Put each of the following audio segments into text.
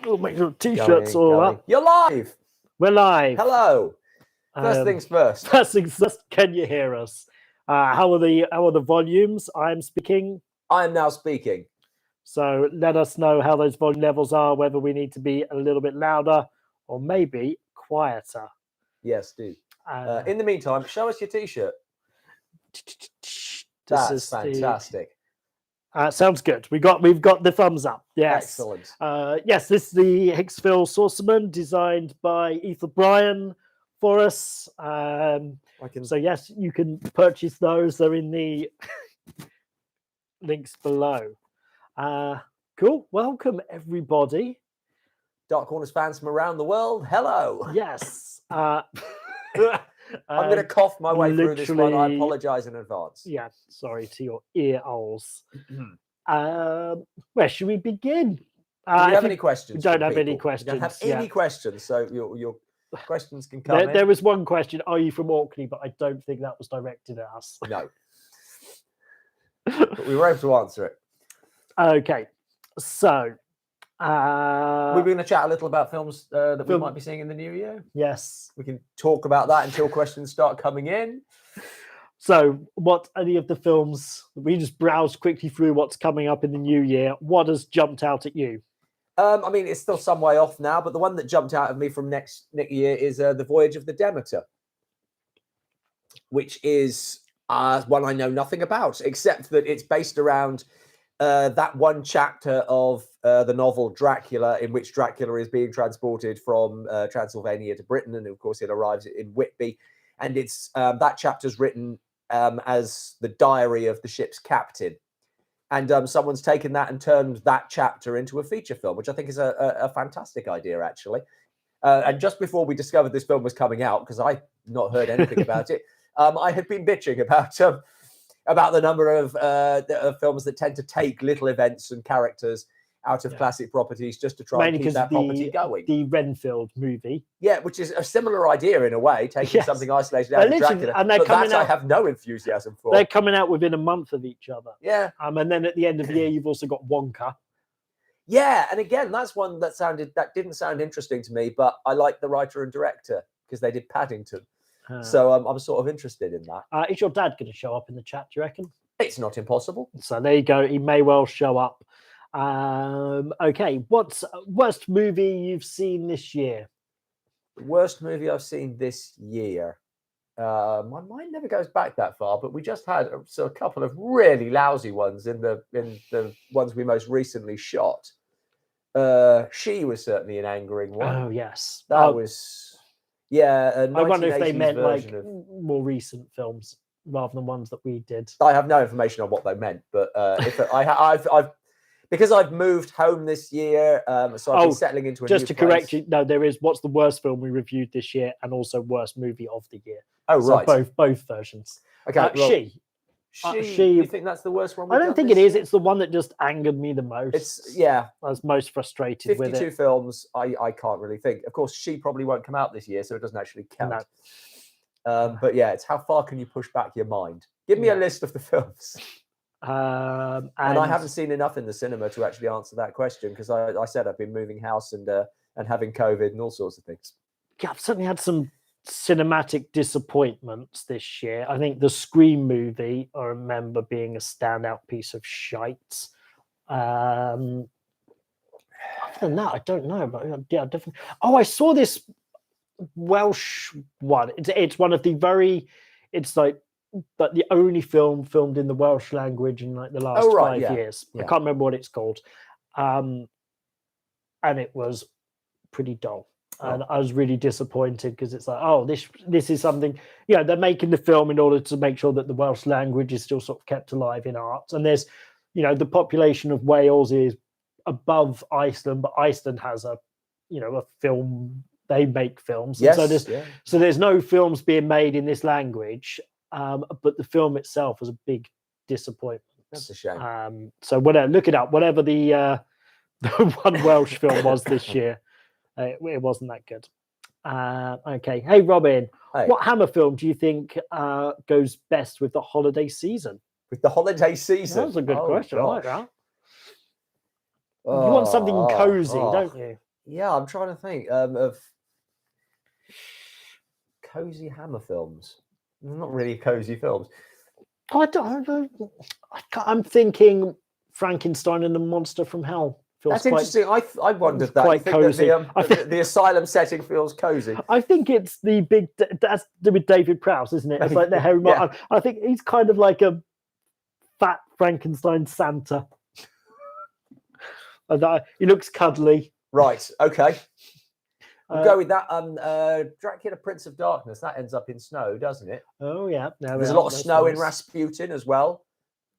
We'll make sure t-shirts all up. You're live. We're live. Hello. First things first. First things first. Can you hear us? How are the volumes? I'm speaking. I am now speaking. So let us know how those volume levels are. Whether we need to be a little bit louder or maybe quieter. Yes, do. In the meantime, show us your t-shirt. That's fantastic. Sounds good. We've got the thumbs up. Yes. Excellent. Yes, this is the Hicksville Saucerman, designed by Ethan Bryan for us. So yes, you can purchase those. They're in the links below. Cool. Welcome everybody. Dark Corners fans from around the world. Hello. Yes. I'm going to cough my way through this one. I apologise in advance. Yeah, sorry to your ear holes. Where should we begin? Do you have any questions? We don't have any questions. We don't have any questions, so your questions can come in. There was one question. Are you from Orkney? But I don't think that was directed at us. No. But we were able to answer it. Okay, so we're going to chat a little about films that we might be seeing in the new year. Yes, we can talk about that until questions start coming in. So, what any of the films we just browsed quickly through what's coming up in the new year? What has jumped out at you? I mean, it's still some way off now, but the one that jumped out at me from next year is The Voyage of the Demeter, which is one I know nothing about, except that it's based around that one chapter of the novel Dracula, in which Dracula is being transported from Transylvania to Britain, and of course it arrives in Whitby, and it's that chapter's written as the diary of the ship's captain, and someoe's taken that and turned that chapter into a feature film, which I think is a fantastic idea, actually. And just before we discovered this film was coming out, because I'd not heard anything about it, I had been bitching about the number of films that tend to take little events and characters out of classic properties just to try and keep that property going. The Renfield movie. Yeah, which is a similar idea in a way, taking something isolated out of Dracula. And but that I have no enthusiasm for. They're coming out within a month of each other. Yeah. And then at the end of the year, you've also got Wonka. Yeah, and again, that's one that didn't sound interesting to me, but I like the writer and director because they did Paddington. So I'm sort of interested in that. Is your dad going to show up in the chat, do you reckon? It's not impossible. So there you go. He may well show up. Okay, what's worst movie you've seen this year? Worst movie I've seen this year. My mind never goes back that far, but we just had a couple of really lousy ones in the ones we most recently shot. She was certainly an angering one. Oh yes, that was. Yeah, I wonder if they meant like more recent films rather than ones that we did. I have no information on what they meant, but if I've because I've moved home this year, so I've been settling into a new place. Just to correct you, no, there is what's the worst film we reviewed this year, and also worst movie of the year. Oh, so right, both versions. Okay, She. You think that's the worst one? I don't think it is. It's the one that just angered me the most. I was most frustrated with it. 52 films. I can't really think. Of course, She probably won't come out this year, so it doesn't actually count. No. But yeah, it's how far can you push back your mind? Give me a list of the films. And I haven't seen enough in the cinema to actually answer that question because I said I've been moving house and having COVID and all sorts of things. Yeah, I've certainly had some cinematic disappointments this year. I think the Scream movie, I remember being a standout piece of shite. Other than that, I don't know, but yeah, definitely. Oh, I saw this Welsh one. It's one of the it's like the only film filmed in the Welsh language in like the last 5 years. I can't remember what it's called. And it was pretty dull. And I was really disappointed because it's like, oh, this is something, they're making the film in order to make sure that the Welsh language is still sort of kept alive in art. And there's, the population of Wales is above Iceland, but Iceland has a film, they make films. Yes, so there's no films being made in this language, but the film itself was a big disappointment. That's a shame. So whatever, look it up, whatever the one Welsh film was this year. It wasn't that good. Okay. Hey, Robin, what Hammer film do you think goes best with the holiday season? With the holiday season? That was a good question. Gosh. I like that. You want something cozy, don't you? Yeah, I'm trying to think of cozy Hammer films. Not really cozy films. I don't. I'm thinking Frankenstein and the Monster from Hell. Feels That's interesting. I wondered that. You quite think cozy. that the asylum setting feels cozy? I think it's the big. That's with David Prowse, isn't it? It's like the Harry. Yeah. I think he's kind of like a fat Frankenstein Santa. He looks cuddly. Right. Okay. We'll go with that. Dracula, Prince of Darkness. That ends up in snow, doesn't it? Oh yeah. There's a lot of snow in Rasputin as well.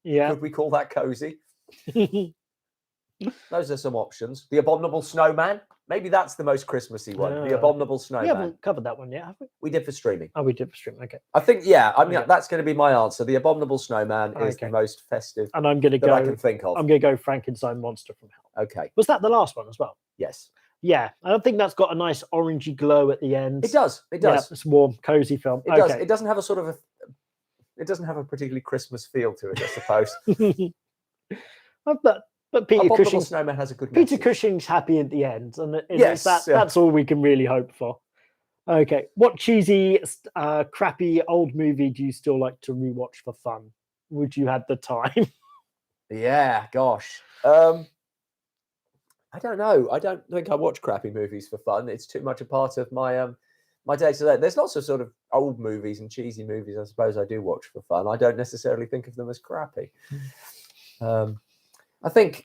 Yeah. Could we call that cozy? Those are some options. The Abominable Snowman. Maybe that's the most Christmassy one. The Abominable Snowman. We haven't covered that one yet, have we? We did for streaming. Oh, we did for streaming. Okay. I think, yeah. I mean, that's going to be my answer. The Abominable Snowman is the most festive. And I'm going to go. I can think of. I'm going to go Frankenstein Monster from Hell. Okay. Was that the last one as well? Yes. Yeah, I don't think that's got a nice orangey glow at the end. It does. It does. Yeah, it's a warm, cozy film. It does. It doesn't have a sort of it doesn't have a particularly Christmas feel to it, I suppose. But Peter Cushing Snowman has a good Peter message. Cushing's happy at the end, and yes, that's all we can really hope for. Okay, what cheesy, crappy old movie do you still like to rewatch for fun? Would you have the time? Yeah, gosh. I don't know. I don't think I watch crappy movies for fun. It's too much a part of my my day-to-day. There's lots of sort of old movies and cheesy movies I suppose I do watch for fun. I don't necessarily think of them as crappy. I think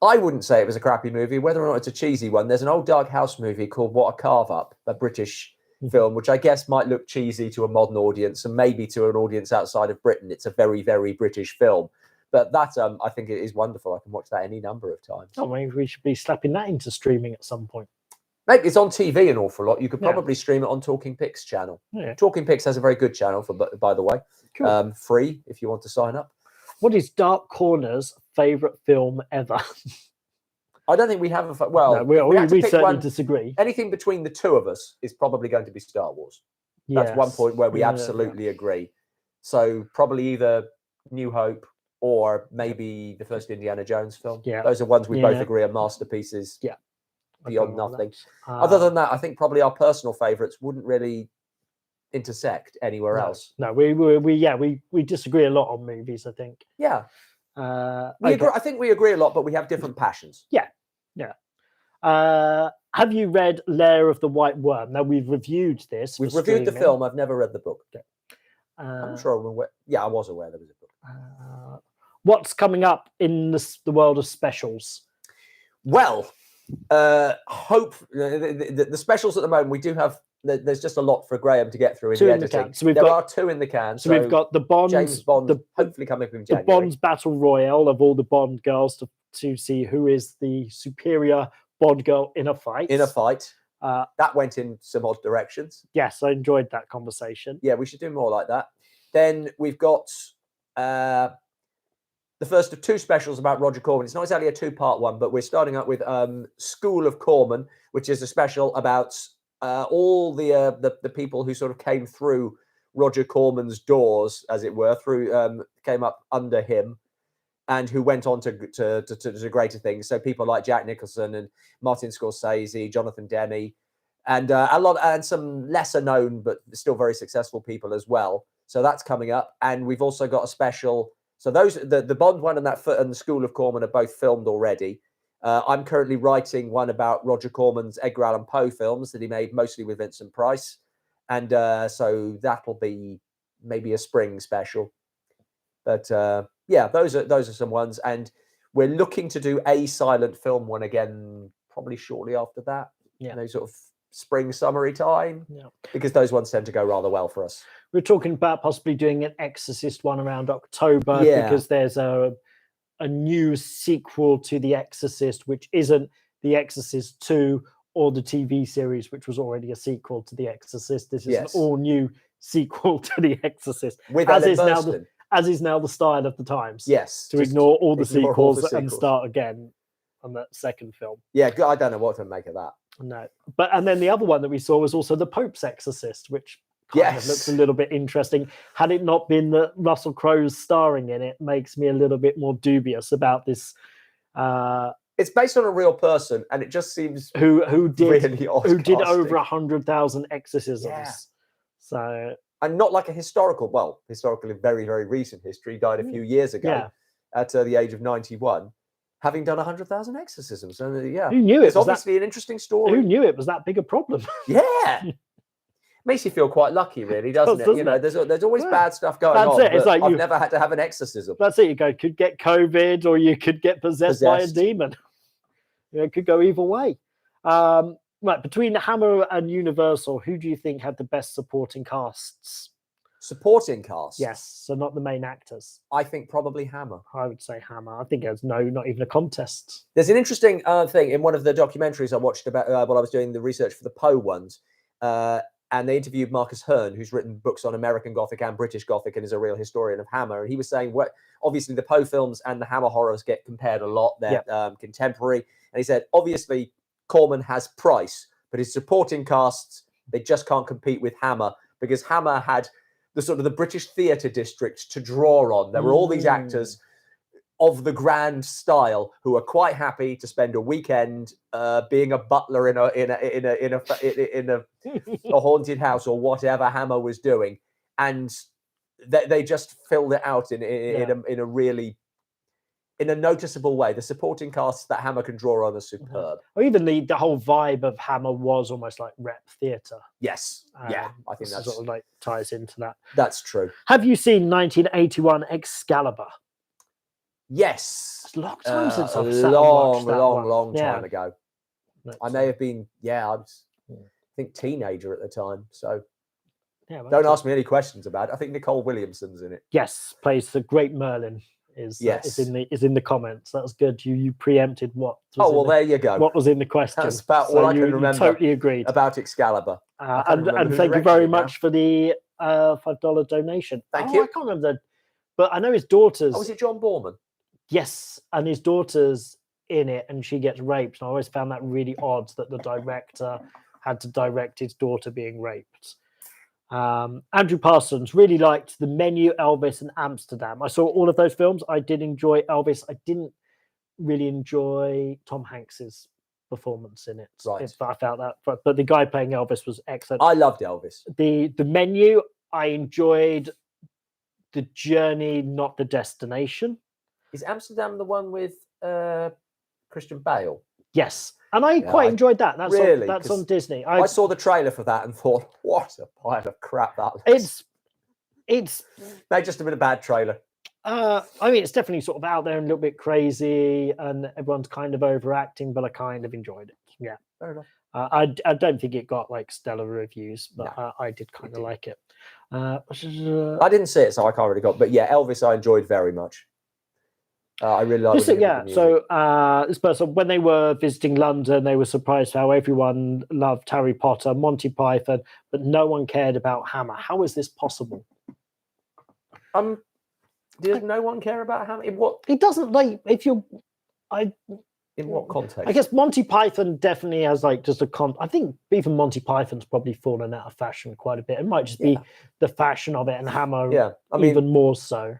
I wouldn't say it was a crappy movie, whether or not it's a cheesy one. There's an old Dark House movie called What a Carve Up, a British film, which I guess might look cheesy to a modern audience and maybe to an audience outside of Britain. It's a very, very British film. But that, I think it is wonderful. I can watch that any number of times. Oh, maybe we should be slapping that into streaming at some point. Maybe it's on TV an awful lot. You could probably stream it on Talking Pix channel. Yeah. Talking Pix has a very good channel, by the way. Cool. Free if you want to sign up. What is Dark Corner's favourite film ever? I don't think we have a... Well, no, we certainly disagree. Anything between the two of us is probably going to be Star Wars. That's one point where we absolutely agree. So probably either New Hope or maybe the first Indiana Jones film. Yeah. Those are ones we both agree are masterpieces. Yeah. Beyond nothing. Other than that, I think probably our personal favourites wouldn't really intersect anywhere else. No, we disagree a lot on movies, I think. Yeah. I think we agree a lot, but we have different passions. Yeah. Have you read Lair of the White Worm? Now, we've reviewed this. We've reviewed the film. I've never read the book. Okay. I'm sure I'm aware. Yeah, I was aware there was a book. What's coming up in the world of specials? Well, hope the specials at the moment, we do have. There's just a lot for Graham to get through in the editing. So there are two in the can. So we've got the Bond, James Bond, hopefully coming from January. The Bond's Battle Royale of all the Bond girls to see who is the superior Bond girl in a fight. That went in some odd directions. Yes, I enjoyed that conversation. Yeah, we should do more like that. Then we've got the first of two specials about Roger Corman. It's not exactly a two-part one, but we're starting up with School of Corman, which is a special about all the people who sort of came through Roger Corman's doors, as it were, came up under him, and who went on to greater things. So people like Jack Nicholson and Martin Scorsese, Jonathan Demme, and some lesser known but still very successful people as well. So that's coming up, and we've also got a special. So those the Bond one and and the School of Corman are both filmed already. I'm currently writing one about Roger Corman's Edgar Allan Poe films that he made mostly with Vincent Price, and so that'll be maybe a spring special. But yeah, those are some ones, and we're looking to do a silent film one again probably shortly after that. Yeah, sort of spring summery time. Yeah, because those ones tend to go rather well for us. We're talking about possibly doing an Exorcist one around October because there's a new sequel to The Exorcist, which isn't The Exorcist 2 or the TV series, which was already a sequel to The Exorcist. This is an all new sequel to The Exorcist, as is now the style of the times. Yes, to ignore all the sequels and start again on that second film. Yeah, I don't know what to make of that. No, and then the other one that we saw was also The Pope's Exorcist, which kind of looks a little bit interesting. Had it not been that Russell Crowe's starring in it, makes me a little bit more dubious about this It's based on a real person, and it just seems who did really odd who did casting. over 100,000 exorcisms. Yeah. So, and not like a historically very, very recent history. He died a few years ago at the age of 91, having done 100,000 exorcisms. And who knew it? It's obviously an interesting story. Who knew it was that big a problem? Yeah. Makes you feel quite lucky, really, doesn't it? You know, there's always bad stuff going on. It. It's like I've never had to have an exorcism. That's it. You could get COVID, or you could get possessed by a demon. It could go either way. Right, between Hammer and Universal, who do you think had the best supporting casts? Supporting casts? Yes, so not the main actors. I think probably Hammer. I would say Hammer. I think there's not even a contest. There's an interesting thing in one of the documentaries I watched about while I was doing the research for the Poe ones, and they interviewed Marcus Hearn, who's written books on American Gothic and British Gothic and is a real historian of Hammer. And he was saying, obviously the Poe films and the Hammer horrors get compared a lot. They're contemporary. And he said, obviously, Corman has Price, but his supporting casts, they just can't compete with Hammer, because Hammer had the sort of the British theatre district to draw on. There were all these actors of the grand style who are quite happy to spend a weekend being a butler in a haunted house or whatever Hammer was doing, and they just filled it out in a really noticeable way. The supporting casts that Hammer can draw on are superb. Or even the whole vibe of Hammer was almost like rep theatre. Yes, I think that sort of like ties into that. That's true. Have you seen 1981 Excalibur? Yes, it's a long time since I've long time ago. I may have been, I was, I think, teenager at the time. So don't ask me any questions about it. I think Nicole Williamson's in it. Yes, plays the great Merlin. Is in the comments. That's good. You preempted what. There you go. What was in the question? That's about all I can remember. Totally agreed about Excalibur. And thank you very much for the $5 donation. Thank you. I can't remember, but I know his daughter's. Oh, was it John Borman? Yes, and his daughter's in it, and she gets raped. And I always found that really odd that the director had to direct his daughter being raped. Andrew Parsons really liked The Menu, Elvis, and Amsterdam. I saw all of those films. I did enjoy Elvis. I didn't really enjoy Tom Hanks's performance in it. Right. I felt that, but the guy playing Elvis was excellent. I loved Elvis. The Menu, I enjoyed the journey, not the destination. Is Amsterdam the one with Christian Bale? Yes. And I quite enjoyed that. That's really, that's on Disney. I saw the trailer for that and thought, what a pile of crap that looks. It's no, just a bit of bad trailer. I mean, it's definitely sort of out there and a little bit crazy, and everyone's kind of overacting, but I kind of enjoyed it. Yeah. Fair enough. I don't think it got like stellar reviews, but I did kind of like it. I didn't see it, so I can't really go. But yeah, Elvis I enjoyed very much. I really like it. So this person, when they were visiting London, they were surprised how everyone loved Harry Potter, Monty Python, but no one cared about Hammer. How is this possible? Does no one care about Hammer? In what? It doesn't, like, in what context? I guess Monty Python definitely has like just I think even Monty Python's probably fallen out of fashion quite a bit. It might just be the fashion of it, and Hammer even more so.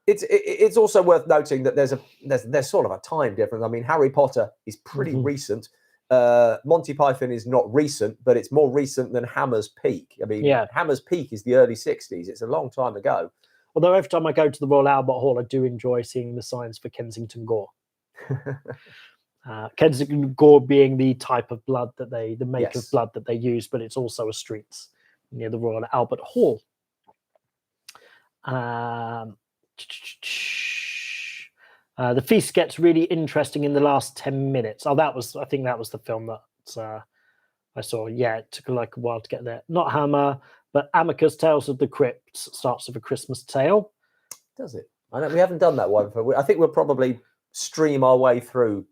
It's also worth noting that there's sort of a time difference. I mean, Harry Potter is pretty recent. Monty Python is not recent, but it's more recent than Hammer's peak. I mean, Hammer's peak is the early 60s. It's a long time ago. Although every time I go to the Royal Albert Hall, I do enjoy seeing the signs for Kensington Gore. Kensington Gore being the type of blood that the make of blood that they use, but it's also a street near the Royal Albert Hall. The feast gets really interesting in the last 10 minutes. I think that was the film that I saw. Yeah, it took like a while to get there. Not Hammer, but Amicus Tales of the Crypt starts with A Christmas Tale. Does it? I know we haven't done that one. I think we'll probably stream our way through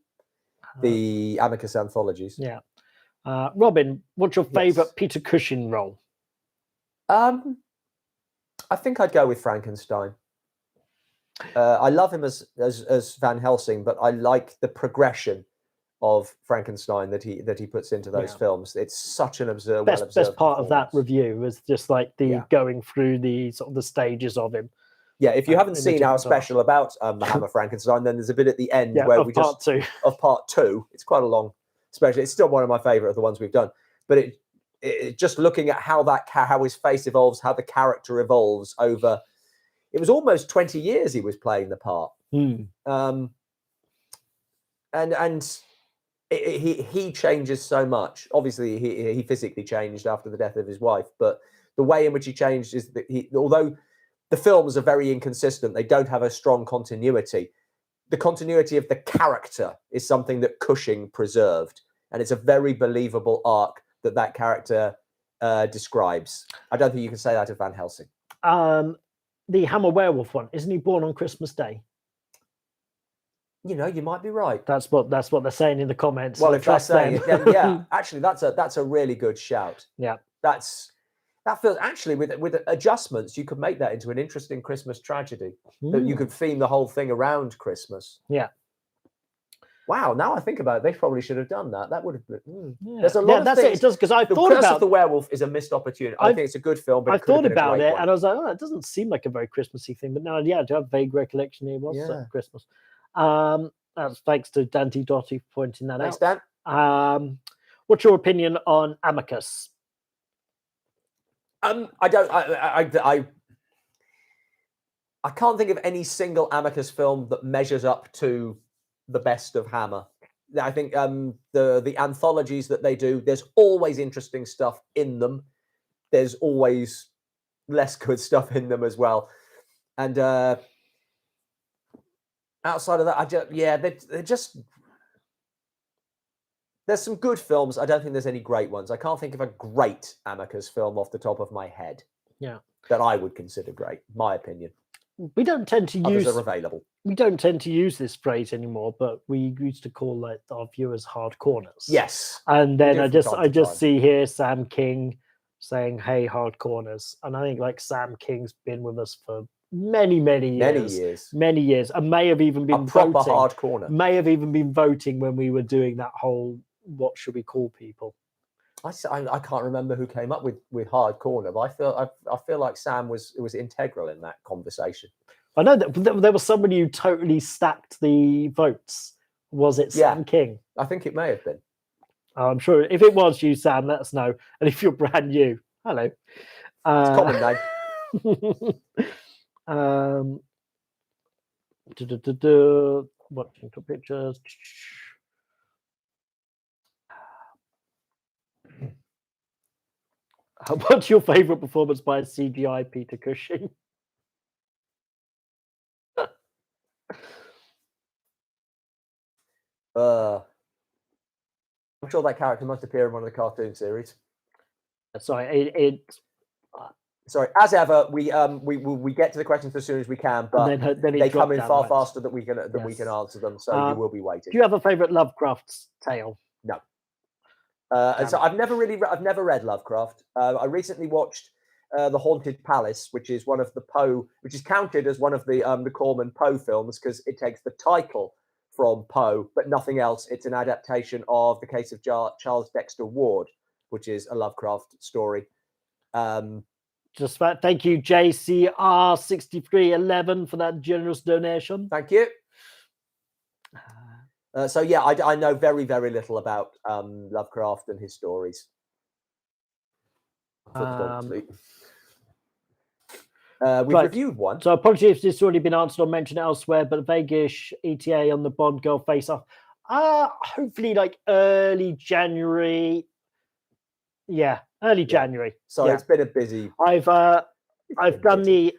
the Amicus anthologies. Yeah. Robin, what's your favourite Peter Cushing role? I think I'd go with Frankenstein. I love him as Van Helsing, but I like the progression of Frankenstein that he puts into those films. It's such an best part of that review was just like the going through the sort of the stages of him. Yeah, if you haven't in a seen our different art. special about the Hammer Frankenstein, then there's a bit at the end Yeah, where of we part just 2. of part 2. It's quite a long special. It's still one of my favorite of the ones we've done. But it just looking at how how his face evolves, how the character evolves over. It was almost 20 years he was playing the part. And he changes so much. Obviously, he physically changed after the death of his wife, but the way in which he changed is that although the films are very inconsistent, they don't have a strong continuity. The continuity of the character is something that Cushing preserved, and it's a very believable arc that character describes. I don't think you can say that of Van Helsing. The Hammer Werewolf one, isn't he born on Christmas Day? You know, you might be right. That's what they're saying in the comments. Well, So if they're trust saying them. it, then yeah, actually, that's a really good shout. Yeah, that feels actually with adjustments, you could make that into an interesting Christmas tragedy. That you could theme the whole thing around Christmas. Yeah. Wow. Now I think about it, they probably should have done that. That would have been. Yeah. There's a lot of that's things. it. It does, because I The thought Curse about of the Werewolf is a missed opportunity. I think it's a good film, but I thought about it, one. and I was like, oh, it doesn't seem like a very Christmassy thing. But now, yeah, I do have vague recollection it was Christmas. That's thanks to Dante Dotti for pointing that Thanks, out. Dan. What's your opinion on Amicus? I can't think of any single Amicus film that measures up to the best of Hammer. I think the anthologies that they do, there's always interesting stuff in them. There's always less good stuff in them as well. And outside of that, they're just. There's some good films. I don't think there's any great ones. I can't think of a great Amicus film off the top of my head. Yeah, that I would consider great. My opinion. We don't tend to Others are available. We don't tend to use this phrase anymore, but we used to call like our viewers hard corners. Yes. And then I just see here Sam King saying, "Hey, hard corners," and I think like Sam King's been with us for many years, and may have even been a proper voting, hard corner. May have even been voting when we were doing that whole "what should we call people." I can't remember who came up with hard corner, but I feel like Sam was integral in that conversation. I know that there was somebody who totally stacked the votes. Was it Sam King? I think it may have been. I'm sure if it was you, Sam, let us know. And if you're brand new, hello. It's a common name. Watching for pictures. What's your favorite performance by a CGI Peter Cushing? I'm sure that character must appear in one of the cartoon series. Sorry, sorry. As ever, we get to the questions as soon as we can, but then they come in far faster than we can answer them. So you will be waiting. Do you have a favorite Lovecraft tale? No. And so I've never read Lovecraft. I recently watched The Haunted Palace, which is one of the Poe, which is counted as one of the Corman Poe films because it takes the title from Poe, but nothing else. It's an adaptation of The Case of Charles Dexter Ward, which is a Lovecraft story. Just that. Thank you, JCR6311, for that generous donation. Thank you. So yeah, I know very little about Lovecraft and his stories. We've reviewed one. So apologies if this has already been answered or mentioned elsewhere, but Vegas ETA on the Bond girl face-off. Hopefully like early January. Yeah, early January. So it's been a busy. I've done the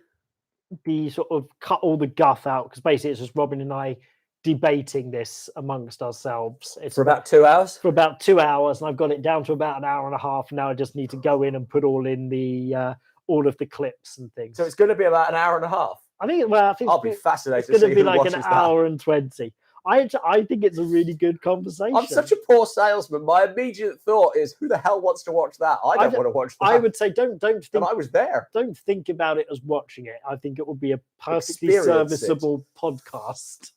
sort of cut all the guff out because basically it's just Robin and I debating this amongst ourselves. It's for about 2 hours. For about 2 hours, and I've got it down to about an hour and a half. Now I just need to go in and put all in the all of the clips and things. So it's going to be about an hour and a half. I think. Well, I think I'll be fascinated. It's going to be like an hour and 20. I think it's a really good conversation. I'm such a poor salesman. My immediate thought is, who the hell wants to watch that? I don't want to watch that. I would say don't think. And I was there. Don't think about it as watching it. I think it will be a perfectly serviceable podcast,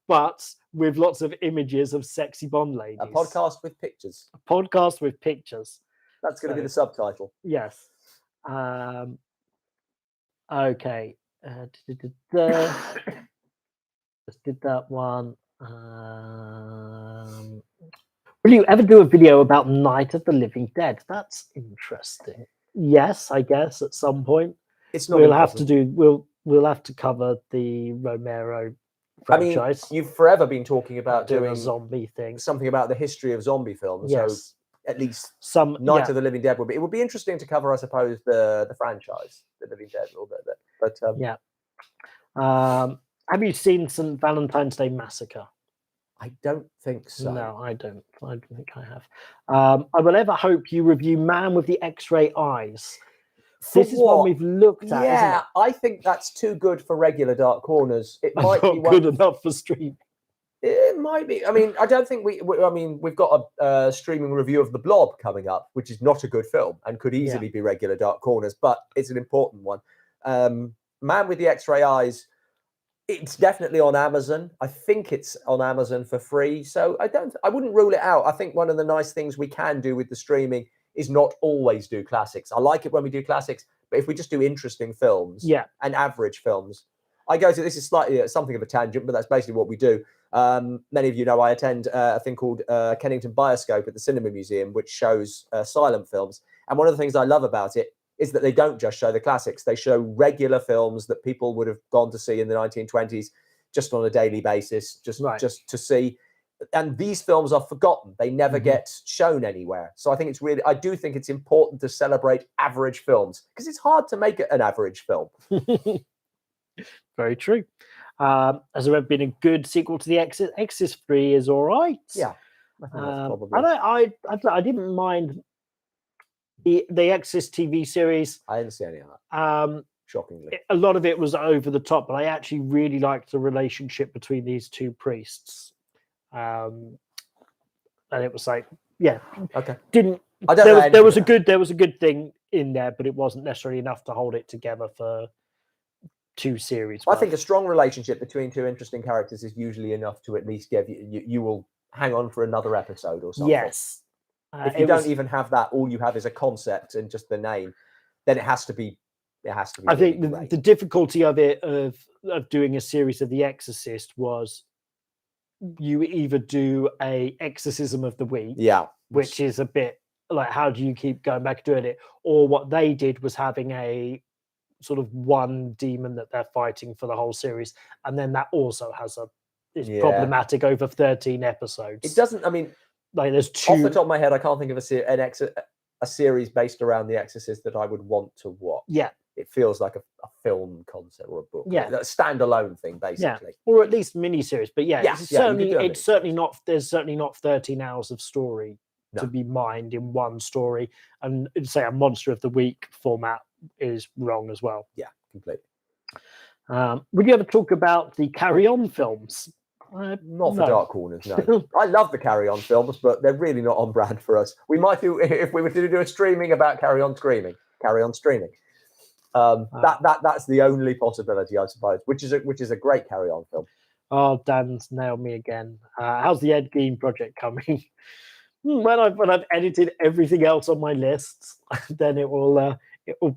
but with lots of images of sexy Bond ladies. A podcast with pictures. A podcast with pictures. That's going to be the subtitle. Yes. Okay. Just did that one. Will you ever do a video about Night of the Living Dead? That's interesting. Yes, I guess at some point It's not we'll have impossible. to do. We'll have to cover the Romero I mean, franchise. you've forever been talking about doing doing a zombie thing. something about the history of zombie films. Yes, So at least some Night yeah, of the Living Dead would be. It would be interesting to cover, I suppose, the franchise, the Living Dead, a little bit. But yeah. Have you seen St. Valentine's Day Massacre? I don't think so. No, I don't. I don't think I have. I will ever hope you review Man with the X-Ray Eyes. For This is one what? we've looked at, isn't Yeah, it? I think that's too good for regular Dark Corners. It might Not be good one. enough for stream. It might be. I mean, I don't think I mean, we've got a streaming review of The Blob coming up, which is not a good film and could easily be regular Dark Corners, but it's an important one. Man with the X-Ray Eyes. It's definitely on Amazon. I think it's on Amazon for free. So I wouldn't rule it out. I think one of the nice things we can do with the streaming is not always do classics. I like it when we do classics, but if we just do interesting films and average films, I go to, this is slightly something of a tangent, but that's basically what we do. Many of you know I attend a thing called Kennington Bioscope at the Cinema Museum, which shows silent films. And one of the things I love about it is that they don't just show the classics. They show regular films that people would have gone to see in the 1920s just on a daily basis, just to see. And these films are forgotten. They never get shown anywhere. So I think it's really, I do think it's important to celebrate average films because it's hard to make an average film. Very true. Has there ever been a good sequel to The Exorcist? Exorcist 3 is all right. Yeah. I think that's probably... I didn't mind the Exorcist TV series. I didn't see any of that. Shockingly. A lot of it was over the top, but I actually really liked the relationship between these two priests. And it was like, yeah. Okay. There was a good thing in there, but it wasn't necessarily enough to hold it together for 2 series. I think a strong relationship between 2 interesting characters is usually enough to at least give you will hang on for another episode or something. Yes. If you don't even have that, all you have is a concept and just the name, then it has to be. I think the difficulty of it of doing a series of The Exorcist was you either do a exorcism of the week, which is a bit like how do you keep going back doing it, or what they did was having a sort of one demon that they're fighting for the whole series, and then that also has is problematic over 13 episodes. It doesn't. I mean, like there's 2 off the top of my head, I can't think of a series based around The Exorcist that I would want to watch. Yeah, it feels like a film concept or a book. Yeah, a standalone thing basically. Yeah, or at least miniseries. But it's certainly not. There's certainly not 13 hours of story to be mined in one story, and say a Monster of the Week format is wrong as well. Yeah, completely. Would you ever talk about the Carry On films? Not for Dark Corners, no. I love the Carry On films, but they're really not on brand for us. We might do, if we were to do a streaming about Carry On Streaming. That's the only possibility, I suppose, which is a great Carry On film. Oh, Dan's nailed me again. How's the Ed Gein project coming? When I've edited everything else on my list, then it will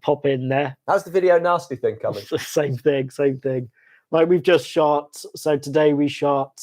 pop in there. How's the Video Nasty thing coming? Same thing. Like we've just shot. So today we shot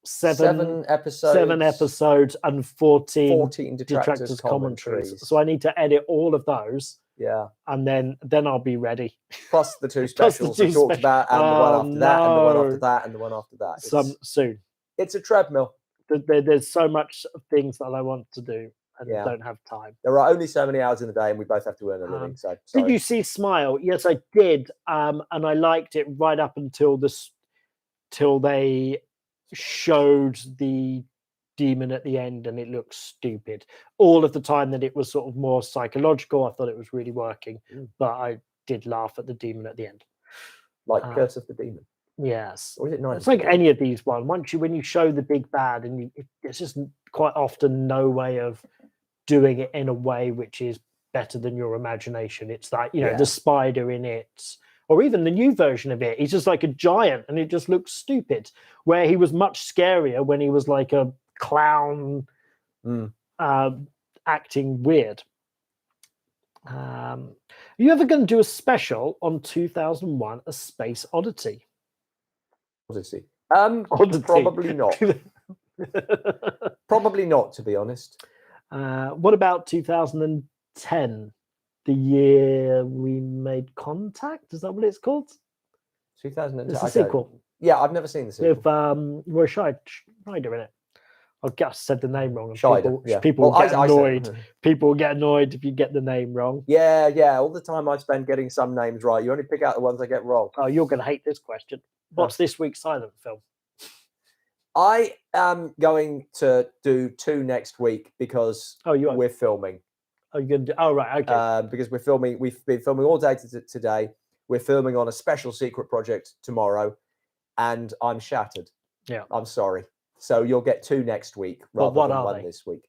7 episodes and 14 detractors commentaries. So I need to edit all of those. Yeah, and then I'll be ready. Plus the 2 specials we talked about, and the one after that, and the one after that, and the one after that. Soon. It's a treadmill. There's so much things that I want to do and don't have time. There are only so many hours in the day, and we both have to earn a living. So, did you see Smile? Yes, I did, and I liked it right up until till they showed the demon at the end, and it looked stupid. All of the time that it was sort of more psychological, I thought it was really working, but I did laugh at the demon at the end. Like Curse of the Demon. Yes, or is it Night? It's like any of these one. When you show the big bad, and there's just quite often no way of doing it in a way which is better than your imagination. It's like the spider in it, or even the new version of it. He's just like a giant, and it just looks stupid. Where he was much scarier when he was like a clown, acting weird. Are you ever going to do a special on 2001: A Space Oddity? Odyssey. Oddity. Probably not. Probably not, to be honest. What about 2010, the year we made contact? Is that what it's called? 2010. It's a sequel. Yeah, I've never seen the sequel. With Roy Scheider in it. I guess I said the name wrong. And Scheider, people will get annoyed. said, People will get annoyed if you get the name wrong. Yeah. All the time I spend getting some names right. You only pick out the ones I get wrong. Oh, you're going to hate this question. What's this week's silent film? I am going to do 2 next week because we're filming. Oh, you're going to do? Oh, right. Okay. Because we're filming. We've been filming all day today. We're filming on a special secret project tomorrow, and I'm shattered. Yeah. I'm sorry. So you'll get 2 next week rather than one this week.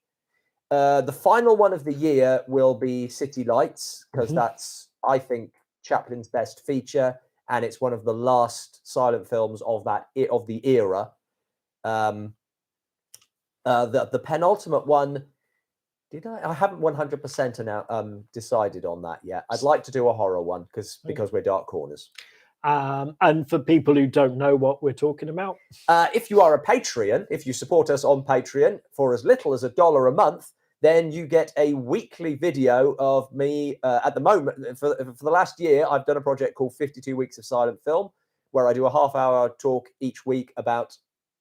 The final one of the year will be City Lights, because that's, I think, Chaplin's best feature, and it's one of the last silent films of the era. The penultimate one, I haven't 100% now decided on that yet. I'd like to do a horror one because we're Dark Corners. And for people who don't know what we're talking about, if you are a Patreon, if you support us on Patreon for as little as $1 a month, then you get a weekly video of me. At the moment, for the last year, I've done a project called 52 Weeks of Silent Film, where I do a half-hour talk each week about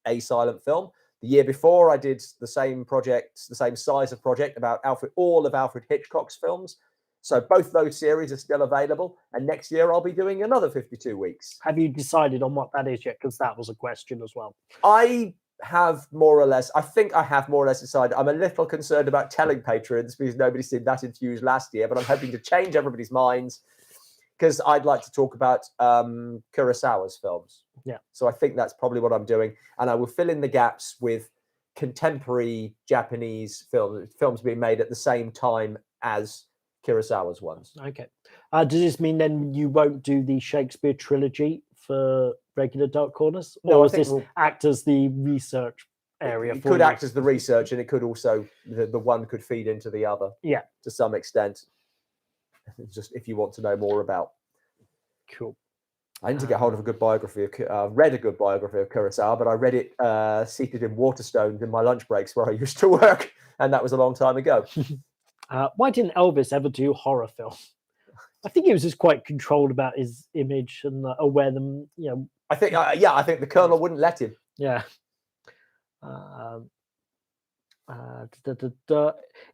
a silent film. The year before, I did the same project, the same size of project, about all of Alfred Hitchcock's films. So both those series are still available. And next year, I'll be doing another 52 weeks. Have you decided on what that is yet? Because that was a question as well. I think I have more or less decided. I'm a little concerned about telling patrons because nobody seemed that enthused last year, but I'm hoping to change everybody's minds because I'd like to talk about Kurosawa's films. Yeah. So I think that's probably what I'm doing. And I will fill in the gaps with contemporary Japanese films being made at the same time as Kurosawa's ones. Okay. Does this mean then you won't do the Shakespeare trilogy for regular Dark Corners? No, or does this act as the research area? It could act as the research, and it could also, the one could feed into the other. Yeah. To some extent. Just if you want to know more about. Cool. I need to get hold of a good biography. Read a good biography of Kurosawa, but I read it seated in Waterstones in my lunch breaks where I used to work, and that was a long time ago. Why didn't Elvis ever do horror film? I think he was just quite controlled about his image and aware them. I think the Colonel wouldn't let him. Yeah.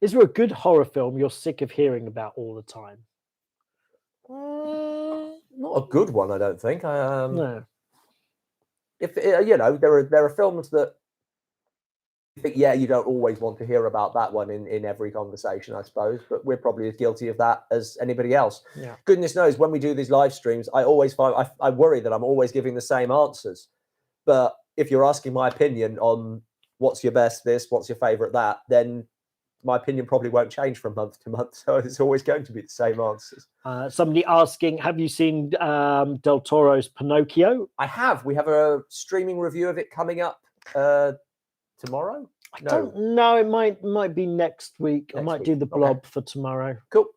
Is there a good horror film you're sick of hearing about all the time? Not a good one, I don't think. No. If there are films that I think, you don't always want to hear about that one in every conversation, I suppose, but we're probably as guilty of that as anybody else. Yeah. Goodness knows, when we do these live streams, I always find I worry that I'm always giving the same answers. But if you're asking my opinion on what's your best this, what's your favorite that, then my opinion probably won't change from month to month. So it's always going to be the same answers. Somebody asking, have you seen Del Toro's Pinocchio? I have. We have a streaming review of it coming up tomorrow. I don't know. It might be next week. I might do the blob for tomorrow. Cool.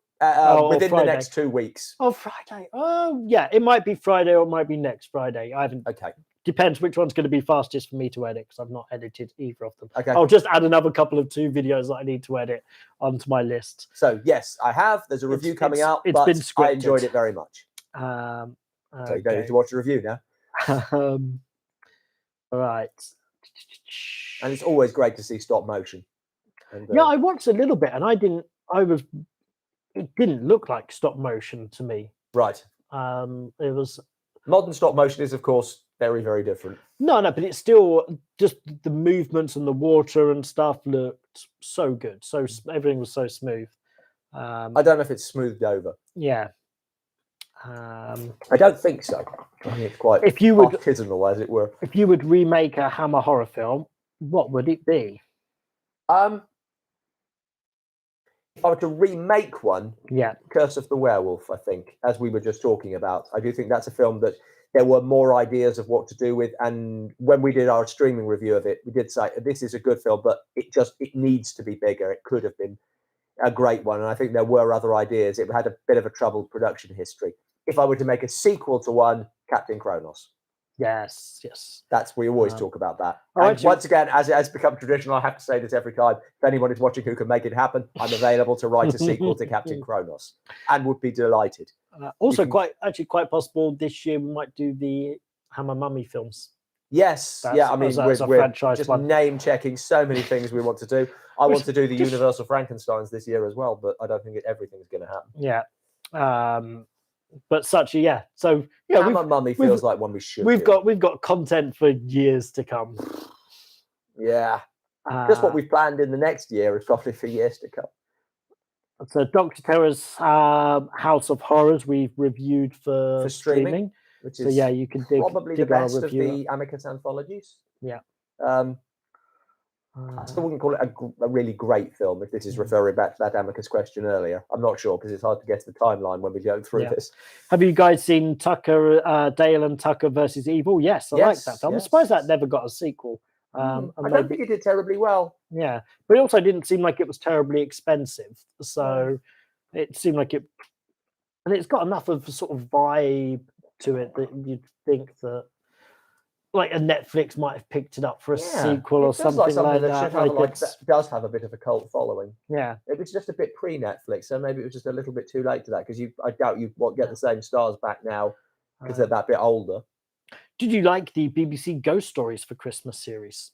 Within the next 2 weeks. Oh, Friday. Oh, yeah. It might be Friday or it might be next Friday. I haven't. Okay. Depends which one's going to be fastest for me to edit because I've not edited either of them. Okay. I'll just add another couple of 2 videos that I need to edit onto my list. So yes, I have. There's a review coming out. It's been scripted. I enjoyed it very much. So you don't need to watch the review now. All right. And it's always great to see stop motion. And, yeah, I watched a little bit, and it didn't look like stop motion to me. Right. It was modern stop motion is, of course, very, very different. No, but it's still just the movements and the water and stuff looked so good. So everything was so smooth. I don't know if it's smoothed over. Yeah. I don't think so. I think it's quite artisanal, as it were. If you would remake a Hammer horror film, what would it be? If I were to remake one, yeah, Curse of the Werewolf, I think, as we were just talking about. I do think that's a film that there were more ideas of what to do with. And when we did our streaming review of it, we did say, this is a good film, but it needs to be bigger. It could have been. a great one, and I think there were other ideas. It had a bit of a troubled production history. If I were to make a sequel to one, Captain Kronos. Yes. We always talk about that. Oh, And actually, once again, as it has become traditional, I have to say this every time. If anyone is watching who can make it happen, I'm available to write a sequel to Captain Kronos, and would be delighted. Also, quite possible this year we might do the Hammer Mummy films. Yes, yeah. I mean, we're franchise just one. name checking so many things we want to do. I want to do the Universal Frankensteins this year as well, but I don't think everything's going to happen. Yeah. But such a So yeah, Hammer Mummy feels like one we should. We've got content for years to come. Yeah, just what we've planned in the next year is probably for years to come. So Dr. Terror's House of Horrors we've reviewed for streaming, which is you can probably the best of the Amicus anthologies. Yeah. I still wouldn't call it a really great film if this is referring back to that Amicus question earlier. I'm not sure because it's hard to get to the timeline when we go through this. Have you guys seen Dale and Tucker versus Evil? Yes, I like that film. I'm surprised that never got a sequel. I don't think it did terribly well. Yeah, but it also didn't seem like it was terribly expensive. So it seemed like it, and it's got enough of a sort of vibe to it that you'd think that like a Netflix might have picked it up for a sequel or something like that. That does have a bit of a cult following. Yeah, it was just a bit pre-Netflix, so maybe it was just a little bit too late to that because I doubt you won't get the same stars back now because they're that bit older. Did you like the BBC Ghost Stories for Christmas series?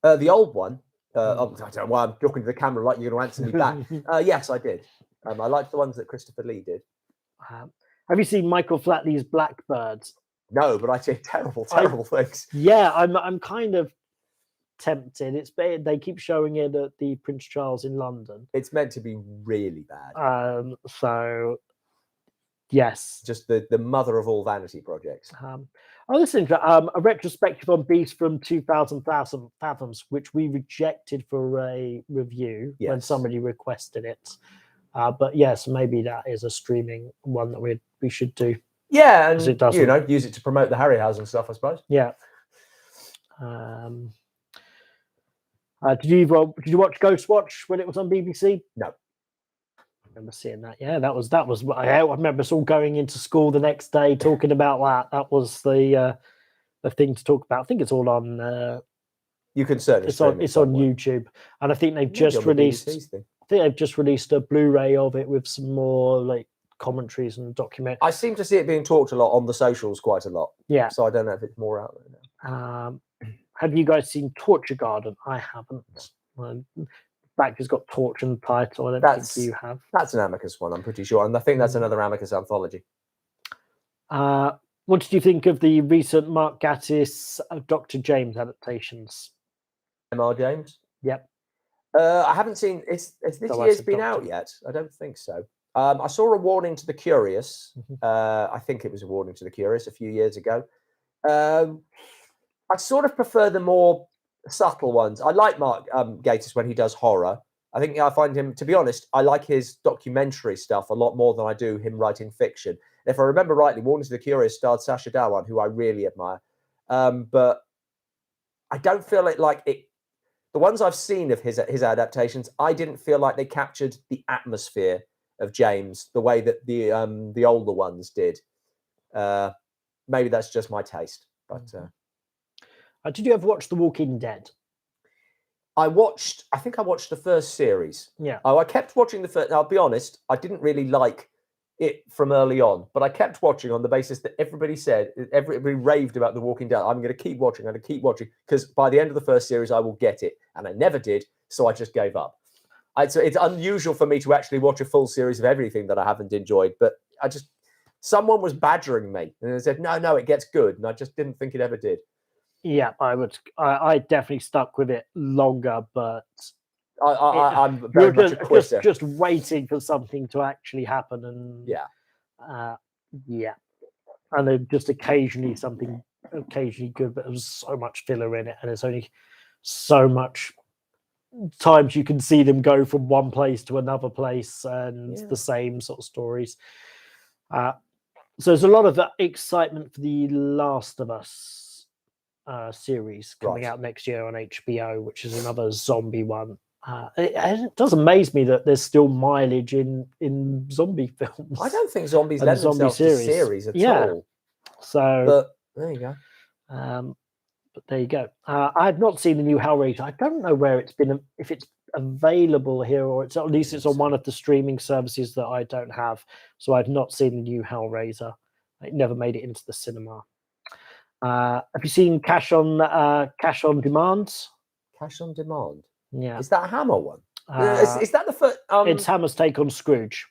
The old one. I don't know why I'm talking to the camera like you're going to answer me back. Yes, I did. I liked the ones that Christopher Lee did. Have you seen Michael Flatley's Blackbirds? No, but I see terrible things. Yeah, I'm kind of tempted. They keep showing it at the Prince Charles in London. It's meant to be really bad. So yes, just the mother of all vanity projects. Listen, a retrospective on Beast from 2000 Fathoms, which we rejected for a review when somebody requested it. But yes, maybe that is a streaming one that we should do. Yeah, and use it to promote the Harryhausen stuff, I suppose. Yeah. Did you watch Ghost Watch when it was on BBC? No. I remember seeing that. Yeah, that was. I remember us all going into school the next day talking about that. That was the thing to talk about. I think it's all on. You can certainly. It's on YouTube, and I think they've just released. I think they've just released a Blu-ray of it with some more like commentaries and documentaries. I seem to see it being talked a lot on the socials quite a lot. Yeah. So I don't know if it's more out there now. Have you guys seen Torture Garden? I haven't. Back has got Torture in the title. I don't think you have. That's an Amicus one, I'm pretty sure. And I think that's another Amicus anthology. What did you think of the recent Mark Gatiss Dr. James adaptations? M.R. James? Yep. I haven't seen this year's been out yet. I don't think so. I saw A Warning to the Curious. I think it was A Warning to the Curious a few years ago. I sort of prefer the more subtle ones. I like Mark Gatiss when he does horror. I think I find him, to be honest, I like his documentary stuff a lot more than I do him writing fiction. And if I remember rightly, Warning to the Curious starred Sacha Dhawan, who I really admire. But I don't feel it like it. The ones I've seen of his adaptations, I didn't feel like they captured the atmosphere of James the way that the older ones did. Maybe that's just my taste. But did you ever watch The Walking Dead? I think I watched the first series. Yeah. I kept watching the first. I'll be honest, I didn't really like it from early on, but I kept watching on the basis that everybody raved about The Walking Dead. I'm going to keep watching. Because by the end of the first series, I will get it. And I never did, so I just gave up. So it's unusual for me to actually watch a full series of everything that I haven't enjoyed, but someone was badgering me and they said, no, it gets good. And I just didn't think it ever did. Yeah, I definitely stuck with it longer, but I'm very much a quitter. Just waiting for something to actually happen, and and then just occasionally good, but there's so much filler in it, and it's only so much times you can see them go from one place to another place, and the same sort of stories. So there's a lot of excitement for the Last of Us series coming out next year on HBO, which is another zombie one. It does amaze me that there's still mileage in zombie films. I don't think zombies and lend zombie themselves to series at all. So, But there you go. but there you go. I've not seen the new Hellraiser. I don't know where it's been, if it's available here, or it's at least it's on one of the streaming services that I don't have. So I've not seen the new Hellraiser. It never made it into the cinema. Have you seen Cash on Demand? Cash on Demand. Yeah. Is that a Hammer one? Is that the first? It's Hammer's take on Scrooge.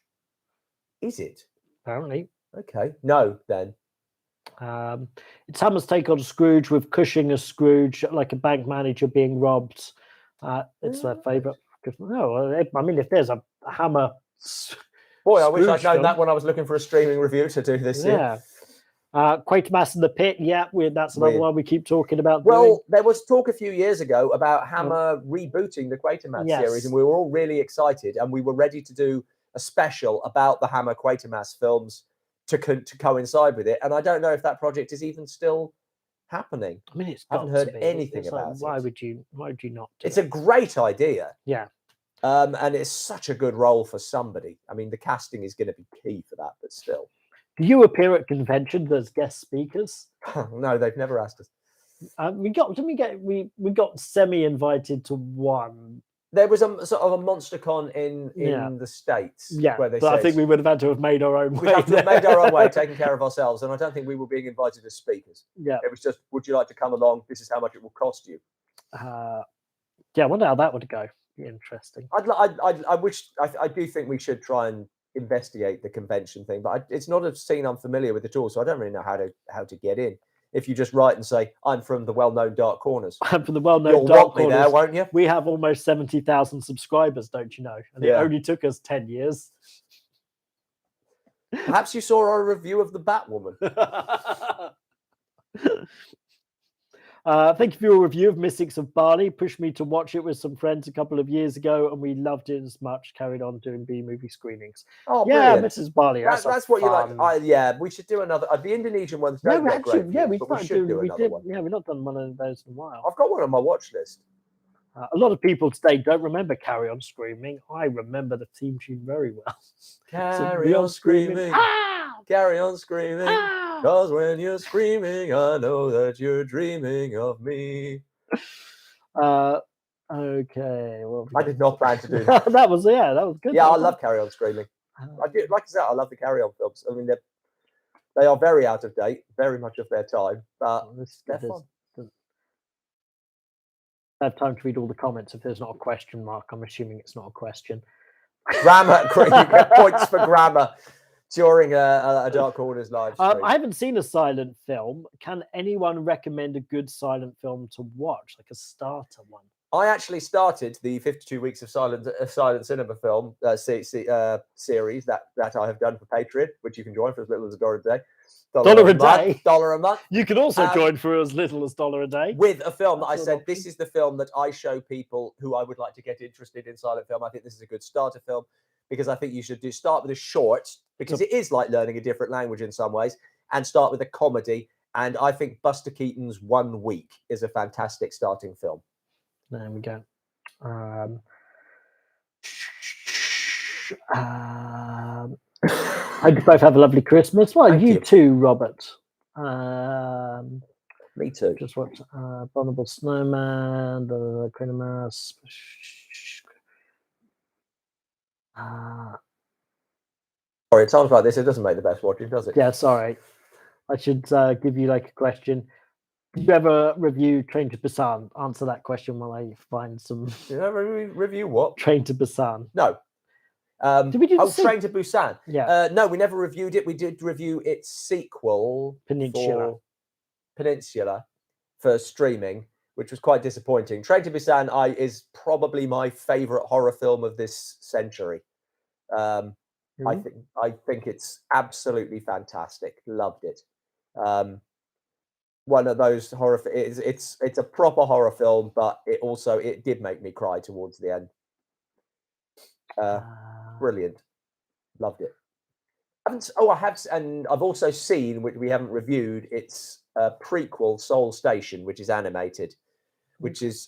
Is it? Apparently. Okay. No, then. It's Hammer's take on Scrooge, with Cushing as Scrooge, like a bank manager being robbed. It's their favourite. No, I mean, if there's a Hammer, boy, I wish I'd Scrooge known film. that when I was looking for a streaming review to do this year. Quatermass in the Pit. Yeah, that's another one we keep talking about. Well, there was talk a few years ago about Hammer rebooting the Quatermass series, and we were all really excited, and we were ready to do a special about the Hammer Quatermass films to coincide with it. And I don't know if that project is even still happening. I mean, I haven't heard anything about it. Why would you not? It's a great idea. Yeah. And it's such a good role for somebody. I mean, the casting is going to be key for that, but still. Do you appear at conventions as guest speakers? No, they've never asked us. We got semi-invited to one. There was a sort of a MonsterCon in the States. Yeah, where they but I think we would have had to have made our own way. We'd have to have made our own way, taking care of ourselves. And I don't think we were being invited as speakers. Yeah. It was just, would you like to come along? This is how much it will cost you. Yeah, I wonder how that would go. Be interesting. I do think we should try and investigate the convention thing, but it's not a scene I'm familiar with at all, so I don't really know how to get in. If you just write and say, I'm from the well-known Dark Corners. I'm from the well-known You'll Dark want me Corners. there, won't you? We have almost 70,000 subscribers, don't you know? And it only took us 10 years. Perhaps you saw our review of the Batwoman. Thank you for your review of Mystics of Bali. Pushed me to watch it with some friends a couple of years ago, and we loved it as much. Carried on doing B-movie screenings. Oh, yeah, brilliant. Mrs. Bali. That's what you like. Yeah, we should do another. The Indonesian ones don't get great views, but we should do another one. Yeah, we've not done one of those in a while. I've got one on my watch list. A lot of people today don't remember Carry On Screaming. I remember the theme tune very well. Carry on screaming. Ah! Carry on screaming. Ah! Because when you're screaming, I know that you're dreaming of me. Okay. Well, I did not plan to do that. that was good. Yeah, I love Carry On Screaming. I do, like I said, I love the Carry On films. I mean, they are very out of date, very much of their time, but they're fun. I have time to read all the comments. If there's not a question mark, I'm assuming it's not a question. Grammar, points for grammar during a Dark Corners live stream. I haven't seen a silent film. Can anyone recommend a good silent film to watch, like a starter one? I actually started the 52 Weeks of Silent Cinema Film series that I have done for Patreon, which you can join for as little as $1 a day. $1 a month. You can also join for as little as $1 a day. With a film that I said, this is the film that I show people who I would like to get interested in silent film. I think this is a good starter film, because I think you should start with a short, because it is like learning a different language in some ways, and start with a comedy. And I think Buster Keaton's 1 Week is a fantastic starting film. There we go. Hope you both have a lovely Christmas. Well, you too, Robert. Me too. Just watch Abominable Snowman, the Quatermass. Sorry, at times like this, it doesn't make the best watching, does it? Yeah, sorry. I should give you like a question. Did you ever review Train to Busan? Answer that question while I find some. Did I review what? Train to Busan. No. Did we do Train to Busan? Yeah. No, we never reviewed it. We did review its sequel, Peninsula, for streaming, which was quite disappointing. Train to Busan is probably my favorite horror film of this century. I think it's absolutely fantastic. Loved it. One of those horror. It's a proper horror film, but it did make me cry towards the end. Brilliant, loved it. And I've also seen, which we haven't reviewed, its prequel Soul Station, which is animated, which is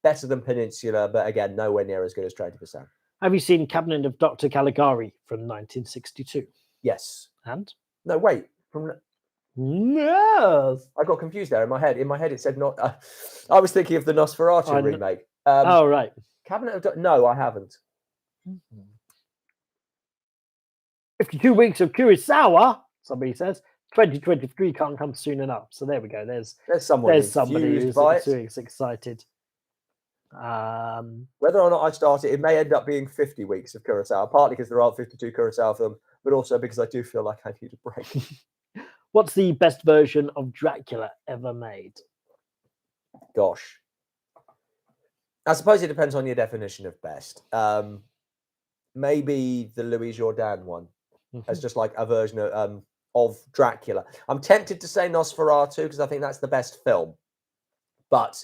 better than Peninsula, but again, nowhere near as good as Train to Busan. Have you seen Cabinet of Dr. Caligari from 1962? Yes. And? No, wait. From Yes. I got confused there in my head. In my head, it said not. I was thinking of the Nosferatu remake. Oh, right. Cabinet of No, I haven't. 52 weeks of Kurosawa, somebody says. 2023 can't come soon enough. So there we go. There's somebody who's excited. Whether or not I start it may end up being 50 weeks of Kurosawa, partly because there aren't 52 Kurosawa films, but also because I do feel like I need a break. What's the best version of Dracula ever made? Gosh. I suppose it depends on your definition of best. Maybe the Louis Jourdan one as just like a version of Dracula. I'm tempted to say Nosferatu because I think that's the best film. But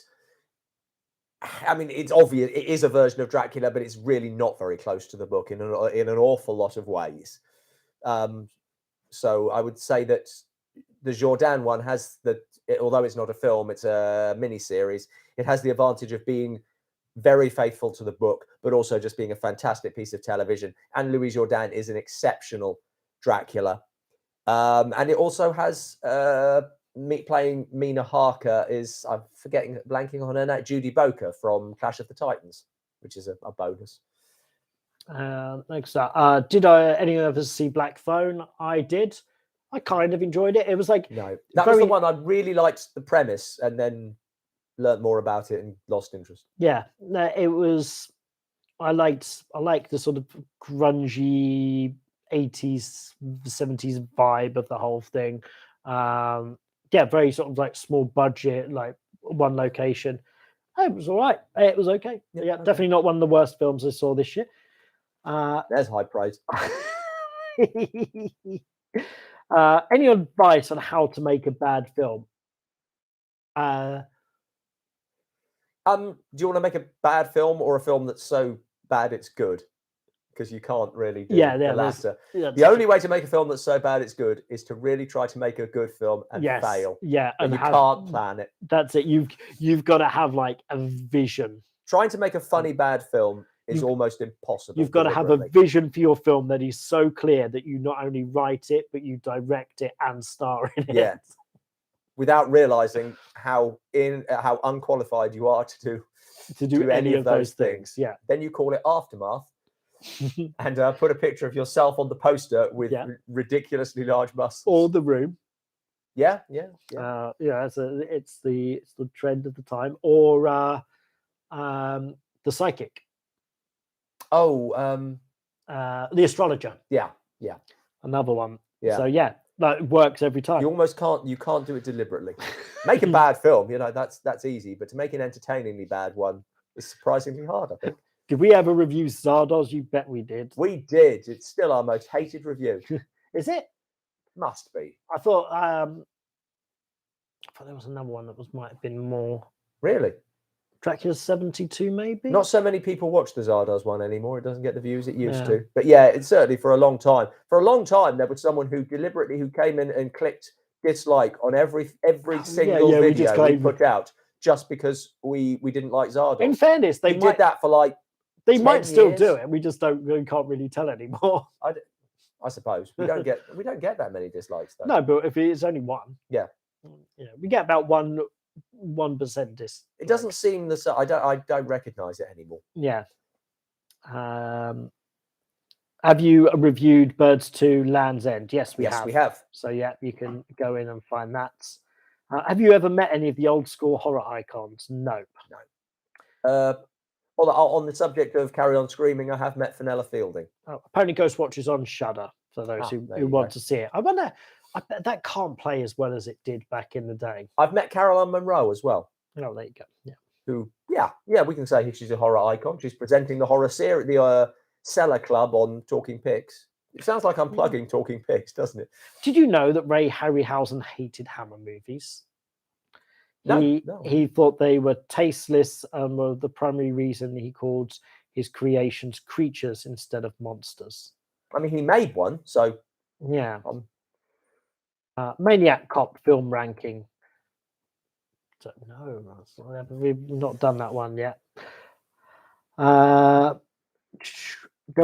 I mean, it's obvious it is a version of Dracula, but it's really not very close to the book in an awful lot of ways. So I would say that the Jourdan one has although it's not a film, it's a mini series. It has the advantage of being very faithful to the book, but also just being a fantastic piece of television. And Louis Jourdan is an exceptional Dracula. And it also has me playing Mina Harker I'm blanking on her name, Judy Boker from Clash of the Titans, which is a bonus. Next up, did any of us see Black Phone? I did. I kind of enjoyed it. It was like no, that was the one I really liked the premise, and then learned more about it and lost interest. Yeah, no, it was. I liked the sort of grungy 80s, 70s vibe of the whole thing. Yeah, very sort of like small budget, like one location. It was all right. It was okay. Yeah, okay. Definitely not one of the worst films I saw this year. There's high praise. Any advice on how to make a bad film? Do you want to make a bad film or a film that's so bad it's good? Because you can't really do the latter. The only way to make a film that's so bad it's good is to really try to make a good film and fail. Yeah, and you can't plan it. That's it. You've got to have like a vision. Trying to make a funny bad film is almost impossible. You've got to have a vision for your film that is so clear that you not only write it, but you direct it and star in it. Yeah. Without realizing how unqualified you are to do any of those things. Yeah. Then you call it Aftermath and put a picture of yourself on the poster with ridiculously large muscles. Or The Room. Yeah. It's the trend of the time. Or The Psychic. Oh, The Astrologer. Yeah. Another one. Yeah. So that works every time. You can't do it deliberately. Make a bad film, that's easy, but to make an entertainingly bad one is surprisingly hard, I think. Did we ever review Zardoz? You bet we did. We did. It's still our most hated review. Is it? Must be. I thought there was another one that might have been more. Really? Dracula 72, maybe? Not so many people watch the Zardoz one anymore. It doesn't get the views it used to. But yeah, it's certainly for a long time. For a long time, there was someone who came in and clicked dislike on every single video we put out just because we didn't like Zardoz. In fairness, they did that for like they might still do it. We just can't really tell anymore. I suppose we don't get that many dislikes though. No, but if it's only one, we get about 1% dislike. It doesn't seem the same. I don't recognize it anymore. Yeah. Have you reviewed Birds 2 Land's End? Yes, we have. So you can go in and find that. Have you ever met any of the old school horror icons? No. On the subject of Carry On Screaming, I have met Fenella Fielding. Apparently Ghostwatch is on Shudder for those who want to see it. I wonder, I bet that can't play as well as it did back in the day. I've met Caroline Munro as well. Oh, there you go. Yeah. Who, we can say she's a horror icon. She's presenting the horror series, the Cellar Club on Talking Pigs. It sounds like I'm plugging Talking Pigs, doesn't it? Did you know that Ray Harryhausen hated Hammer movies? No. He thought they were tasteless and were the primary reason he called his creations creatures instead of monsters. I mean, he made one, so... Yeah. Maniac Cop film ranking. don't know. We've not done that one yet. There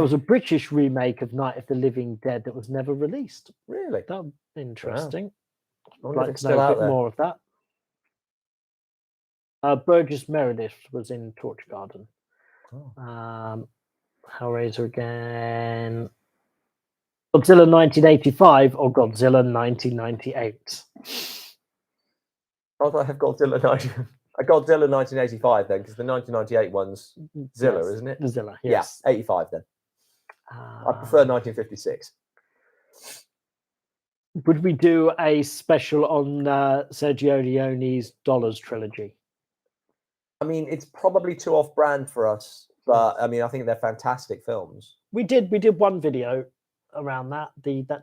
was a British remake of Night of the Living Dead that was never released. Really? That was interesting. I I'd wonder if like it's to know still a out bit there. more of that. Burgess Meredith was in Torch Garden. Oh. Hellraiser again. Godzilla 1985 or Godzilla 1998? I have Godzilla 1985 then, because the 1998 one's Zilla, Yes, isn't it? Zilla, yes. Yeah, 85 then. I prefer 1956. Would we do a special on Sergio Leone's Dollars trilogy? I mean, it's probably too off-brand for us, but I mean, I think they're fantastic films. We did one video around that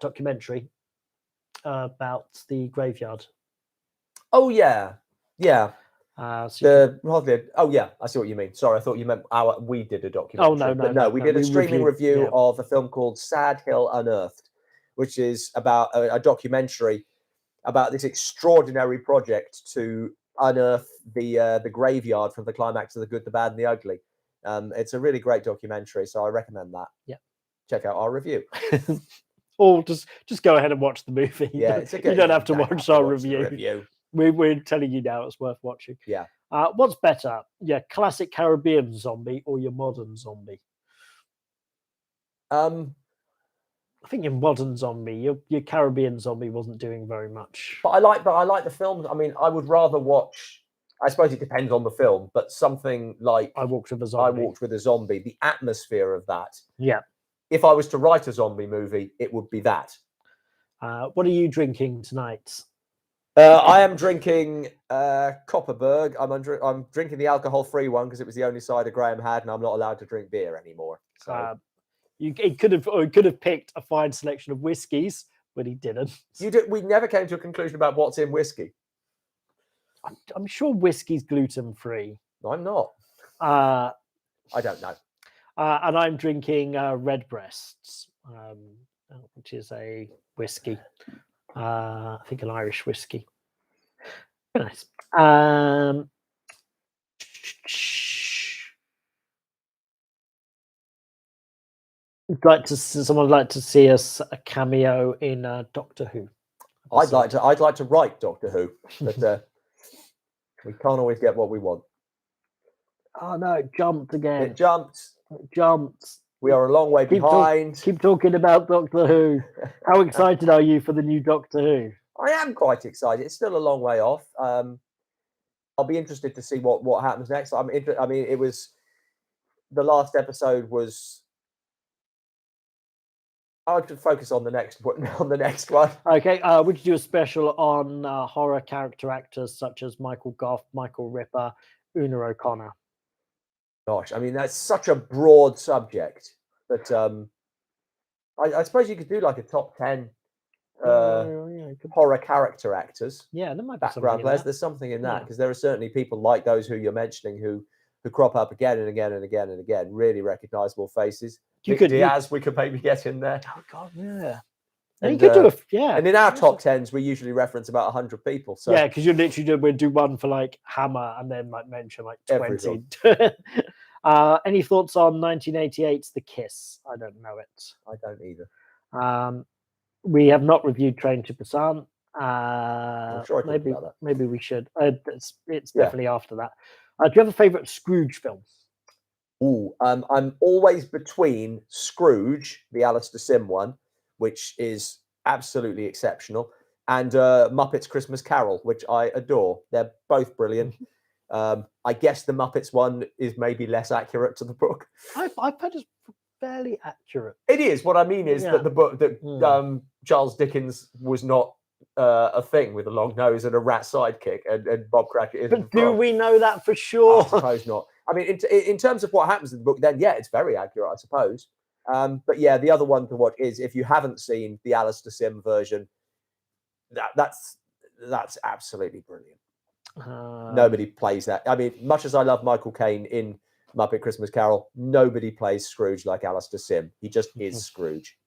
documentary about the graveyard. Oh yeah, yeah. Oh yeah, I see what you mean. Sorry, I thought you meant we did a documentary. Oh no, but we did a streaming review of a film called Sad Hill Unearthed, which is about a documentary about this extraordinary project to unearth the graveyard from the climax of The Good, the Bad, and the Ugly. It's a really great documentary, so I recommend that. Yeah, check out our review. Or just go ahead and watch the movie. Yeah, you don't have to watch our review. We're telling you now it's worth watching. Yeah. What's better? Yeah, classic Caribbean zombie or your modern zombie? I think your modern zombie, your Caribbean zombie wasn't doing very much. But I like the films. I mean, I would rather watch. I suppose it depends on the film, but something like I Walked with a Zombie. The atmosphere of that. Yeah. If I was to write a zombie movie, it would be that. What are you drinking tonight? I am drinking Copperberg. I'm drinking the alcohol-free one because it was the only cider Graham had, and I'm not allowed to drink beer anymore. So he could have picked a fine selection of whiskies, but he didn't. We never came to a conclusion about what's in whiskey. I'm sure whiskey's gluten-free. I'm not. I don't know. And I'm drinking Redbreasts, which is a whiskey. I think an Irish whiskey. Very nice. Someone would like to see us a cameo in Doctor Who. I'd like to write Doctor Who, but we can't always get what we want. Oh no, it jumped again. It jumped. We are a long way behind. Keep talking about Doctor Who. How excited are you for the new Doctor Who? I am quite excited. It's still a long way off. I'll be interested to see what happens next. I mean, it was the last episode was. I could focus on the next one. Okay. Would you do a special on horror character actors such as Michael Gough, Michael Ripper, Una O'Connor? Gosh, I mean that's such a broad subject, but I suppose you could do like a top 10 horror character actors. Yeah, there might be background players. There's something in that because there are certainly people like those who you're mentioning who crop up again and again and again and again. Really recognizable faces. We could maybe get in there. Oh God, yeah. And you could do And in our top 10s, we usually reference about 100 people. So yeah, because you literally we'd do one for like Hammer and then like mention like 20. Any thoughts on 1988's The Kiss? I don't know it. I don't either. We have not reviewed Train to Busan. I'm sure I about that. Maybe we should. It's definitely after that. Do you have a favorite Scrooge film? I'm always between Scrooge, the Alistair Sim one, which is absolutely exceptional, and Muppets Christmas Carol, which I adore. They're both brilliant. I guess the Muppets one is maybe less accurate to the book. I've heard it's fairly accurate. It is. What I mean is that the book that Charles Dickens was not a thing with a long nose and a rat sidekick, and Bob Cratchit is. But do we know that for sure? I suppose not. I mean, in terms of what happens in the book, then yeah, it's very accurate, I suppose. But yeah, the other one to watch is if you haven't seen the Alistair Sim version, that's absolutely brilliant. Nobody plays that. I mean, much as I love Michael Caine in Muppet Christmas Carol, nobody plays Scrooge like Alistair Sim. He just is Scrooge.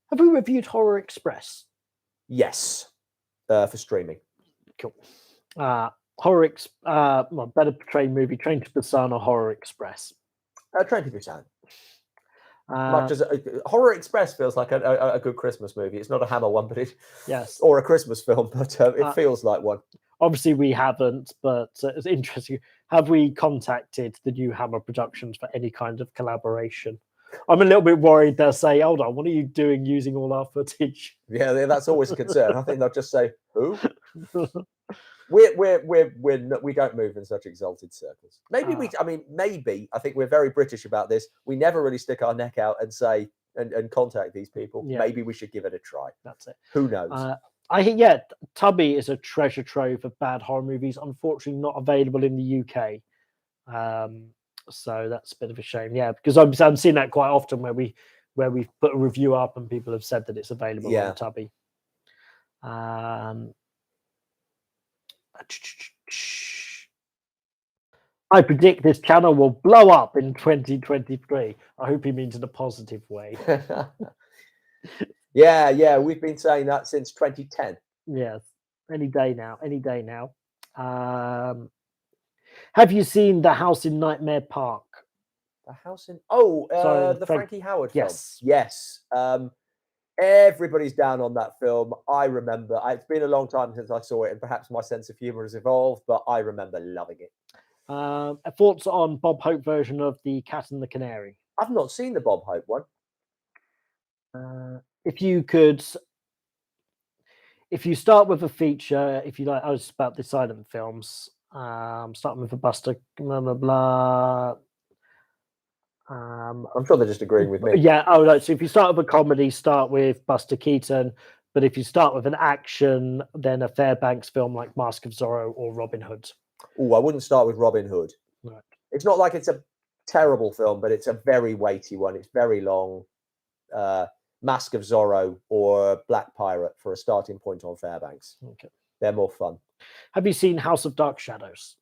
Have we reviewed Horror Express? Yes, for streaming. Cool. Well, better portrayed movie, Train to Busan or Horror Express. Train to Busan. Uh, Much as Horror Express feels like a good Christmas movie. It's not a Hammer one, but yes. or a Christmas film, but it feels like one. Obviously, we haven't, but it's interesting. Have we contacted the new Hammer Productions for any kind of collaboration? I'm a little bit worried they'll say, "Hold on, what are you doing using all our footage?" Yeah, that's always a concern. I think they'll just say, "Who?" We don't move in such exalted circles. Maybe maybe I think we're very British about this. We never really stick our neck out and say and contact these people. Yeah. Maybe we should give it a try. That's it. Who knows? Tubby is a treasure trove of bad horror movies. Unfortunately, not available in the UK. So that's a bit of a shame. Yeah, because I'm seeing that quite often where we've put a review up and people have said that it's available on Tubby. I predict this channel will blow up in 2023. I hope he means in a positive way. Yeah, we've been saying that since 2010. Yes, any day now. Have you seen The House in Nightmare Park? The House in the Frankie Howard film. Yes. Everybody's down on that film. I remember it's been a long time since I saw it, and perhaps my sense of humor has evolved, but I remember loving it. Thoughts on Bob Hope version of The Cat and the Canary? I've not seen the Bob Hope one. If you start with a feature, if you like, it's about the silent films. Starting with a Buster, blah blah blah. I'm sure they're just agreeing with me. Yeah. Oh no. So if you start with a comedy, start with Buster Keaton. But if you start with an action, then a Fairbanks film like Mask of Zorro or Robin Hood. Oh, I wouldn't start with Robin Hood. Right. It's not like it's a terrible film, but it's a very weighty one. It's very long. Mask of Zorro or Black Pirate for a starting point on Fairbanks. Okay. They're more fun. Have you seen House of Dark Shadows?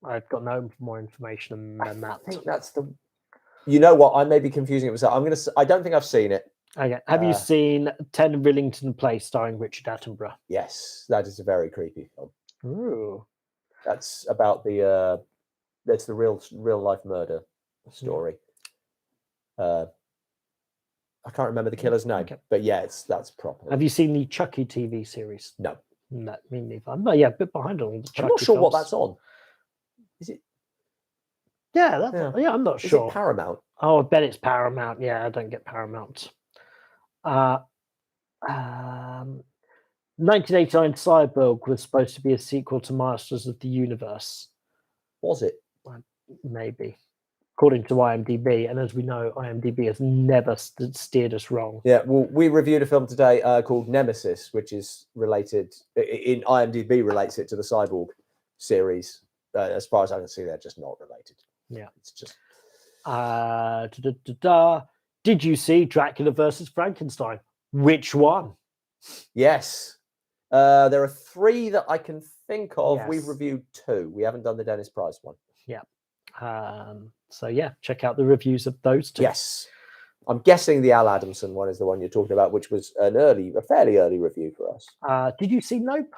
I've got no more information than that. I think that's the. You know what? I may be confusing it with that. I don't think I've seen it. Okay. Have you seen 10 Rillington Place starring Richard Attenborough? Yes, that is a very creepy film. Ooh. That's about that's the real life murder story. I can't remember the killer's name, but yeah, that's proper. Have you seen the Chucky TV series? No, me neither. I'm a bit behind on all the Chucky. I'm not sure films. what that's on. Is it? Yeah, I'm not sure. Is it Paramount? Oh, I bet it's Paramount. Yeah, I don't get Paramount. 1989 Cyborg was supposed to be a sequel to Masters of the Universe. Was it? Maybe, according to IMDb. And as we know, IMDb has never steered us wrong. Yeah, well, we reviewed a film today called Nemesis, which is related, in IMDb relates it to the Cyborg series. As far as I can see, they're just not related. Yeah. It's just... Did you see Dracula versus Frankenstein? Which one? Yes. There are 3 that I can think of. Yes. We've reviewed 2. We haven't done the Dennis Price one. Yeah. So yeah, check out the reviews of those 2. Yes. I'm guessing the Al Adamson one is the one you're talking about, which was a fairly early review for us. Did you see Nope?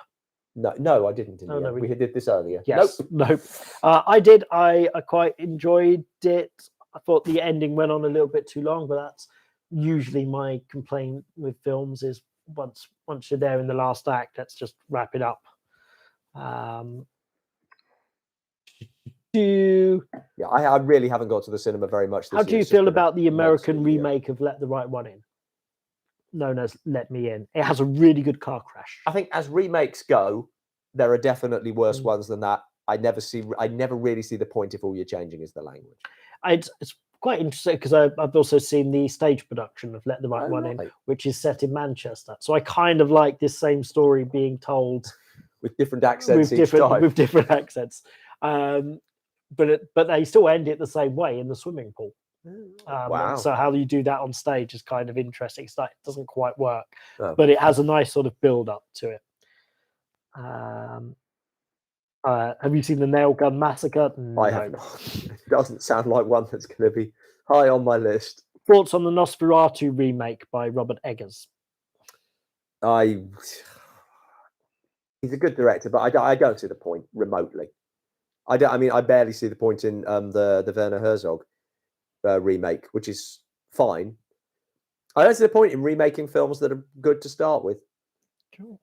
No, I didn't. We did this earlier. Yes, Nope. I did. I quite enjoyed it. I thought the ending went on a little bit too long, but that's usually my complaint with films is once you're there in the last act, let's just wrap it up. Yeah, I really haven't got to the cinema very much this year. How do you feel about the American remake of Let the Right One In, known as Let Me In? It has a really good car crash. I think as remakes go, there are definitely worse ones than that. I never really see the point if all you're changing is the language. It's quite interesting because I've also seen the stage production of Let the Right One In, which is set in Manchester. So I kind of like this same story being told with different accents with different accents. But they still end it the same way in the swimming pool. Wow. So how you do that on stage is kind of interesting. It doesn't quite work, but it has a nice sort of build up to it. Have you seen the Nail Gun Massacre? No. I have not. It doesn't sound like one that's going to be high on my list. Thoughts on the Nosferatu remake by Robert Eggers? He's a good director, but I don't see the point remotely. I don't. I mean, I barely see the point in the Werner Herzog remake, which is fine. I don't see the point in remaking films that are good to start with. Cool.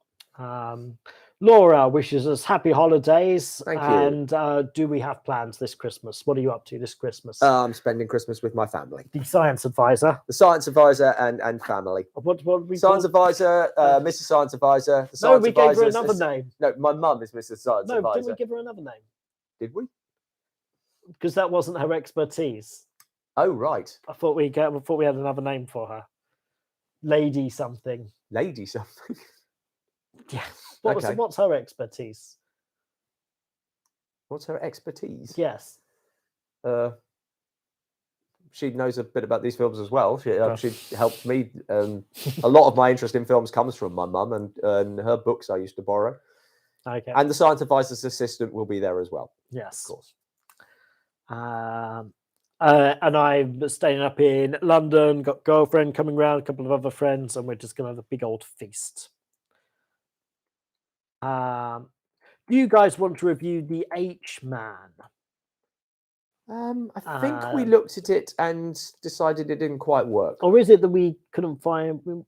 Laura wishes us happy holidays. Thank you. And do we have plans this Christmas? What are you up to this Christmas? I'm spending Christmas with my family. The science advisor. The science advisor and family. What we Science advisor, Mrs. Science Advisor. The science we gave her advisor another name. No, my mum is Mrs. Science No, Advisor. didn't we give her another name? Did we? Because that wasn't her expertise. Oh, right. I thought we had another name for her. Lady something. Lady something. Yeah. Okay. What's her expertise? What's her expertise? Yes. She knows a bit about these films as well. She helped me. A lot of my interest in films comes from my mum and her books I used to borrow. Okay. And the science advisor's assistant will be there as well. Yes. Of course. And I'm staying up in London, got girlfriend coming round, a couple of other friends, and we're just going to have a big old feast. Do you guys want to review The H-Man? I think we looked at it and decided it didn't quite work. Or is it that we couldn't find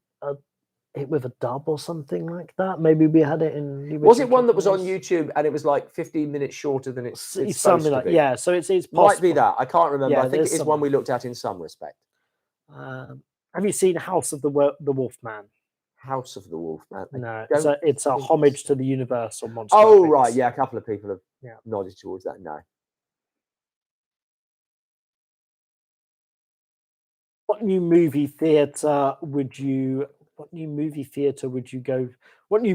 it with a dub or something like that? Maybe we had it in. Was it one that was on YouTube and it was like 15 minutes shorter than it's something like? Yeah, so it's possible. Might be that. I can't remember. Yeah, I think it is one we looked at in some respect. Have you seen House of the Wolfman? House of the Wolfman? No, it's a homage to the Universal monster. Oh, right, yeah, a couple of people have nodded towards that. No. What new movie theater would you go? What new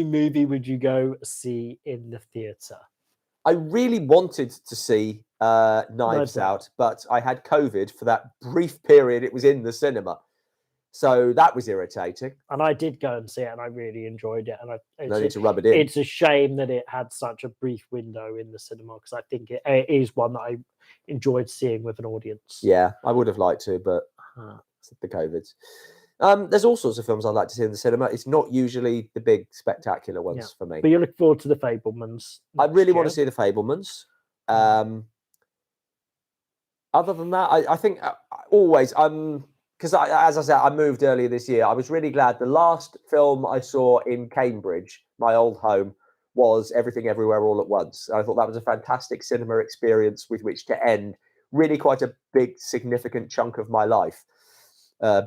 movie would you go see in the theater? I really wanted to see Knives Out, but I had COVID for that brief period it was in the cinema. So that was irritating. And I did go and see it, and I really enjoyed it. And no need to rub it in. It's a shame that it had such a brief window in the cinema, because I think it is one that I enjoyed seeing with an audience. Yeah, I would have liked to, but the COVIDs. There's all sorts of films I'd like to see in the cinema. It's not usually the big spectacular ones for me. But you look forward to The Fabelmans. I really want to see The Fabelmans. Other than that, I think always because as I said, I moved earlier this year. I was really glad. The last film I saw in Cambridge, my old home, was Everything Everywhere All at Once. I thought that was a fantastic cinema experience with which to end really quite a big, significant chunk of my life.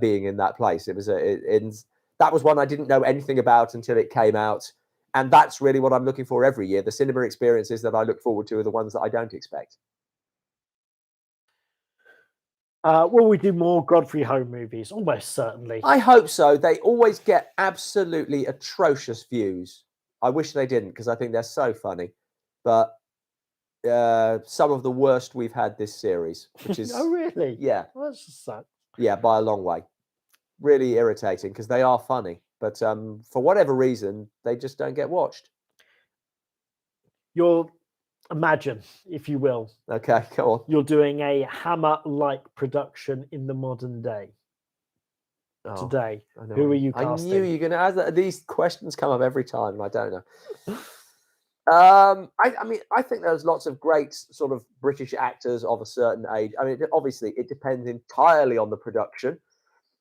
Being in that place, it was that was one I didn't know anything about until it came out, and that's really what I'm looking for every year. The cinema experiences that I look forward to are the ones that I don't expect. Will we do more Godfrey Home movies? Almost certainly. I hope so. They always get absolutely atrocious views. I wish they didn't, because I think they're so funny, but some of the worst we've had this series, which is oh really? Yeah, well, that's just sad. Yeah, by a long way. Really irritating, because they are funny, but for whatever reason, they just don't get watched. Imagine, if you will. Okay, go on. You're doing a Hammer-like production in the modern day. Today, who are you casting? I knew you were going to ask that. These questions come up every time, and I don't know. I mean, I think there's lots of great sort of British actors of a certain age. I mean, obviously, it depends entirely on the production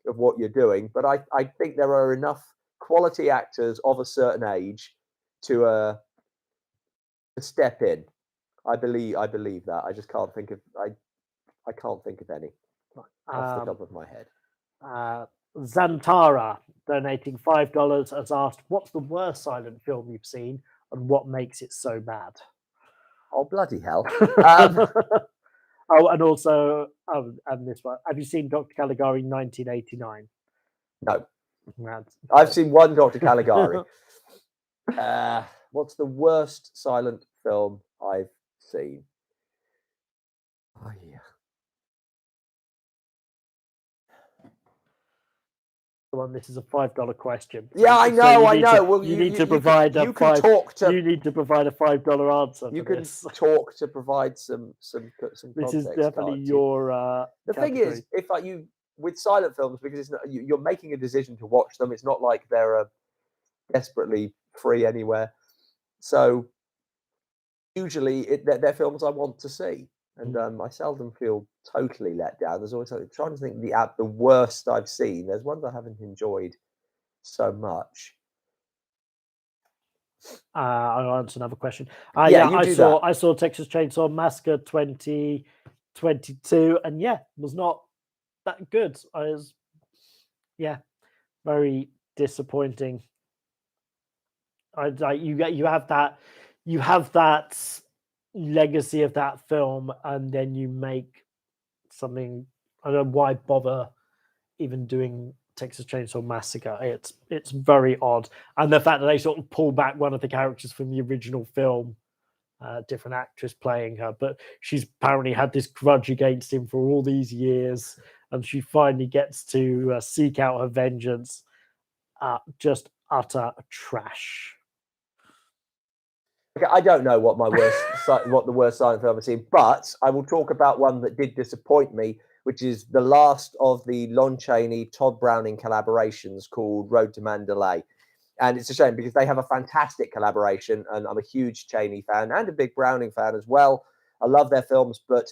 of what you're doing, but I think there are enough quality actors of a certain age to step in. I believe that. I just can't think of I can't think of any off the top of my head. Zantara, donating $5, has asked, "What's the worst silent film you've seen, and what makes it so bad?" Oh, bloody hell! Oh, and also, and this one: have you seen Dr. Caligari 1989? No, I've seen one Dr. Caligari. What's the worst silent film I've seen? Oh yeah. This is a $5 question. Yeah, I know, I know. Well, you need to provide a $5. You need to provide a $5 answer. You can talk to provide some context. This is definitely your. The thing is, if you with silent films, because it's not, you're making a decision to watch them. It's not like they're desperately free anywhere. So usually they're films I want to see, and I seldom feel totally let down. There's always trying to think the worst I've seen. There's ones I haven't enjoyed so much. I'll answer another question. Yeah, you do that. I saw Texas Chainsaw Massacre 2022, and was not that good. I was very disappointing. You have that legacy of that film, and then you make something. I don't know why bother even doing Texas Chainsaw Massacre. It's very odd, and the fact that they sort of pull back one of the characters from the original film, different actress playing her, but she's apparently had this grudge against him for all these years, and she finally gets to seek out her vengeance. Just utter trash. Okay, I don't know what my what the worst silent film I've seen, but I will talk about one that did disappoint me, which is the last of the Lon Chaney Todd Browning collaborations called Road to Mandalay. And it's a shame because they have a fantastic collaboration, and I'm a huge Chaney fan and a big Browning fan as well. I love their films, but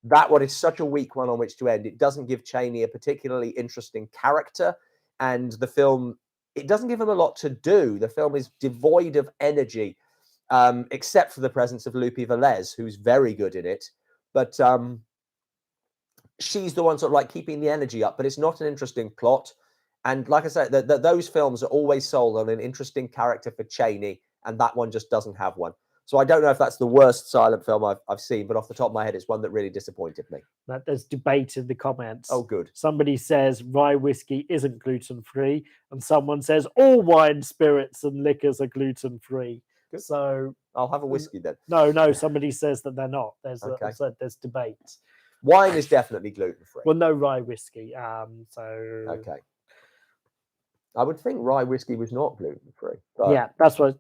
that one is such a weak one on which to end. It doesn't give Chaney a particularly interesting character, and the film, it doesn't give him a lot to do. The film is devoid of energy. Except for the presence of Lupe Velez, who's very good in it. But she's the one sort of like keeping the energy up, but it's not an interesting plot. And like I said, those films are always sold on an interesting character for Chaney, and that one just doesn't have one. So I don't know if that's the worst silent film I've seen, but off the top of my head, it's one that really disappointed me. There's debate in the comments. Oh, good. Somebody says rye whiskey isn't gluten-free, and someone says all wine, spirits, and liquors are gluten-free. Good. So I'll have a whiskey then. No, somebody says that they're not. There's there's debate. Wine is definitely gluten-free. Well, no rye whiskey. Okay. I would think rye whiskey was not gluten-free. Yeah, that's what.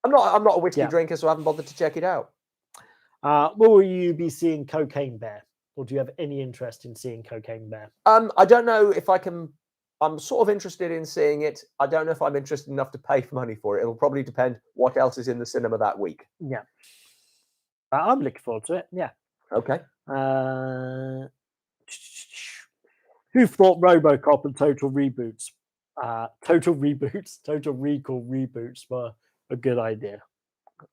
I'm not a whiskey drinker, so I haven't bothered to check it out. Will you be seeing Cocaine Bear, or do you have any interest in seeing Cocaine Bear? I don't know if I can. I'm sort of interested in seeing it. I don't know if I'm interested enough to pay money for it. It'll probably depend what else is in the cinema that week. Yeah. I'm looking forward to it. Yeah. Okay. Who thought RoboCop and Total Recall reboots were a good idea?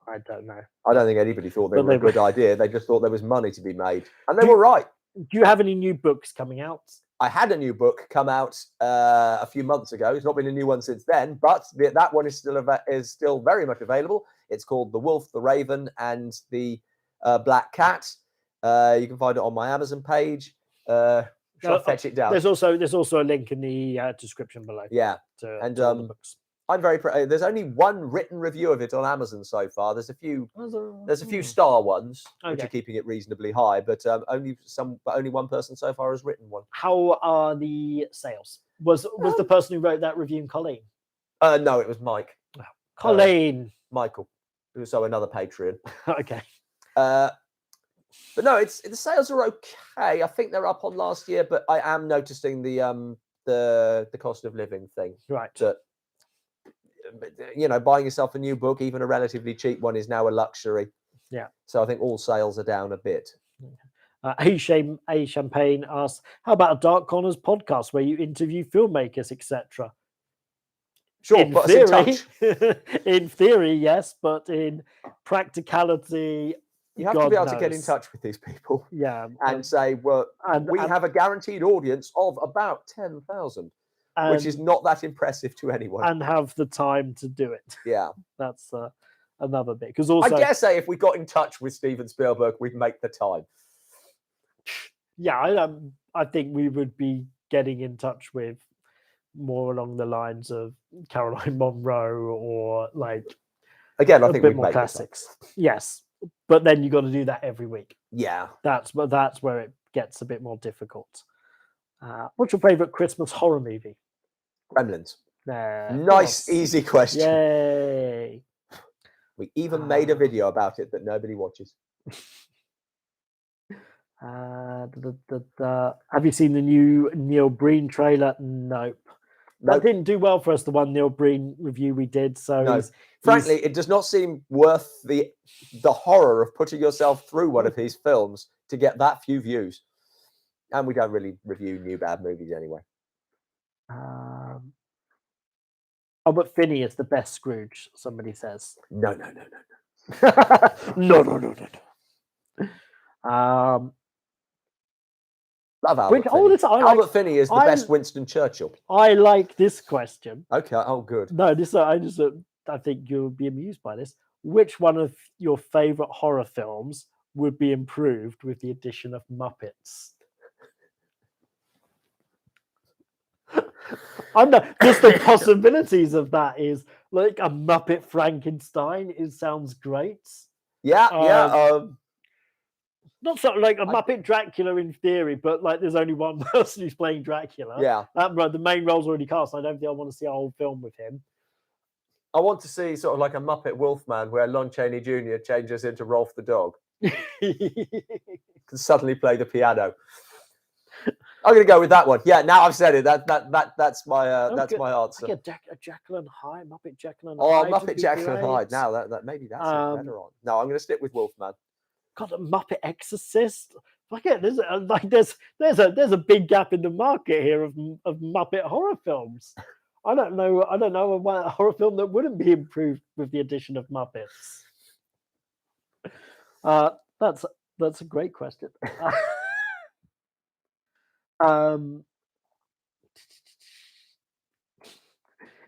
I don't know. I don't think anybody thought they were a good idea. They just thought there was money to be made. And they were right. Do you have any new books coming out? I had a new book come out a few months ago. It's not been a new one since then, but that one is still very much available. It's called The Wolf, the Raven, and the Black Cat. You can find it on my Amazon page. Shall I fetch it down? There's also a link in the description below. Yeah, and the books. I'm very proud. There's only one written review of it on Amazon so far. There's a few star ones which are keeping it reasonably high, but only one person so far has written one. How are the sales? Was the person who wrote that review Colleen? No, it was Mike. Oh, Colleen. Michael, so another Patreon. Okay. But no, the sales are okay. I think they're up on last year, but I am noticing the cost of living thing. Right. That, buying yourself a new book, even a relatively cheap one, is now a luxury. Yeah. So I think all sales are down a bit. A Champagne asks, how about a Dark Corners podcast where you interview filmmakers, etc.? Sure, in theory, in theory, yes, but in practicality, you have to be able to get in touch with these people. Yeah. And say, well, we have a guaranteed audience of about 10,000. Which is not that impressive to anyone. And have the time to do it. Yeah. That's another bit. Because also, I dare say if we got in touch with Steven Spielberg, we'd make the time. Yeah, I think we would be getting in touch with more along the lines of Caroline Monroe or like again, I think we'd more classics. Yes, but then you got to do that every week. Yeah, that's where it gets a bit more difficult. What's your favorite Christmas horror movie? Gremlins. Nice, easy question. Yay! We even made a video about it that nobody watches. Have you seen the new Neil Breen trailer? Nope. That didn't do well for us, the one Neil Breen review we did. So No. Frankly, it does not seem worth the horror of putting yourself through one of his films to get that few views. And we don't really review new bad movies anyway. Albert Finney is the best Scrooge, somebody says. No. No. Love Albert Finney. Albert Finney is the best Winston Churchill. I like this question. Okay. Oh, good. No, I think you'll be amused by this. Which one of your favorite horror films would be improved with the addition of Muppets? I know, just the possibilities of that is like a Muppet Frankenstein. It sounds great. Yeah. Not so like a Muppet Dracula in theory, but like there's only one person who's playing Dracula. Yeah. The main role's already cast. I don't think I want to see a whole film with him. I want to see sort of like a Muppet Wolfman where Lon Chaney Jr. changes into Rolf the dog. Can suddenly play the piano. I'm going to go with that one. Yeah, now I've said it. That's my answer. Jekyll and Hyde, Muppet Jekyll and Hyde. Muppet Jekyll and Hyde. Now that maybe that's better on. No, I'm going to stick with Wolfman. God, a Muppet Exorcist. There's a big gap in the market here of Muppet horror films. I don't know a horror film that wouldn't be improved with the addition of Muppets. That's a great question.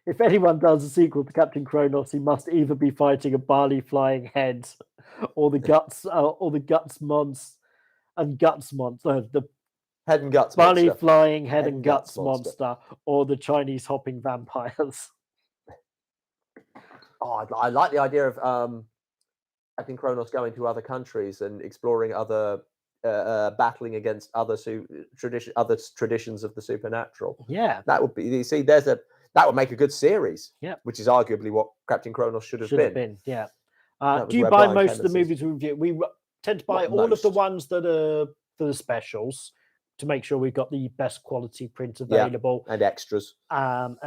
If anyone does a sequel to Captain Kronos, he must either be fighting a barley flying head, or the guts monster, the head and guts barley monster. Flying head and guts monster, or the Chinese hopping vampires. Oh, I like the idea of Captain Kronos going to other countries and exploring other. Battling against other traditions of the supernatural. Yeah, that would be. You see, that would make a good series. Yeah, which is arguably what Captain Kronos should have been. Yeah. Do you buy most of the movies we review? We tend to buy all of the ones that are for the specials to make sure we've got the best quality print available, and extras. And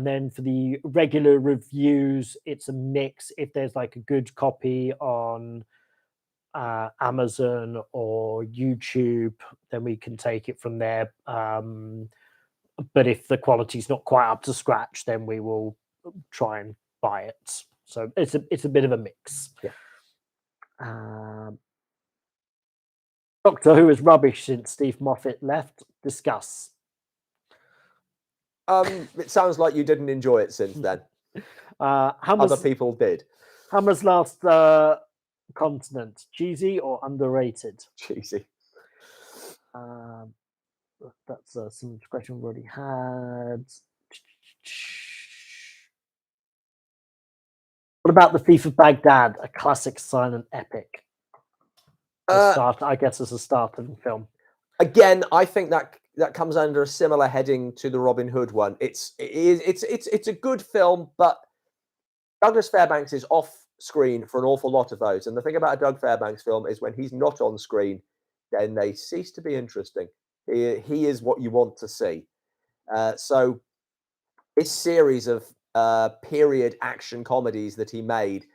then for the regular reviews, it's a mix. If there's like a good copy on Amazon or YouTube, then we can take it from there. But if the quality's not quite up to scratch, then we will try and buy it. So it's a bit of a mix. Yeah. Doctor Who is rubbish since Steve Moffat left. Discuss. It sounds like you didn't enjoy it since then. Other people did. Hammer's last continent, cheesy or underrated? Cheesy. That's some question we've already had. What about The Thief of Baghdad, a classic silent epic? I guess as a starting film. Again, I think that comes under a similar heading to the Robin Hood one. It's a good film, but Douglas Fairbanks is off screen for an awful lot of those. And the thing about a Doug Fairbanks film is when he's not on screen, then they cease to be interesting. He is what you want to see. So this series of period action comedies that he made,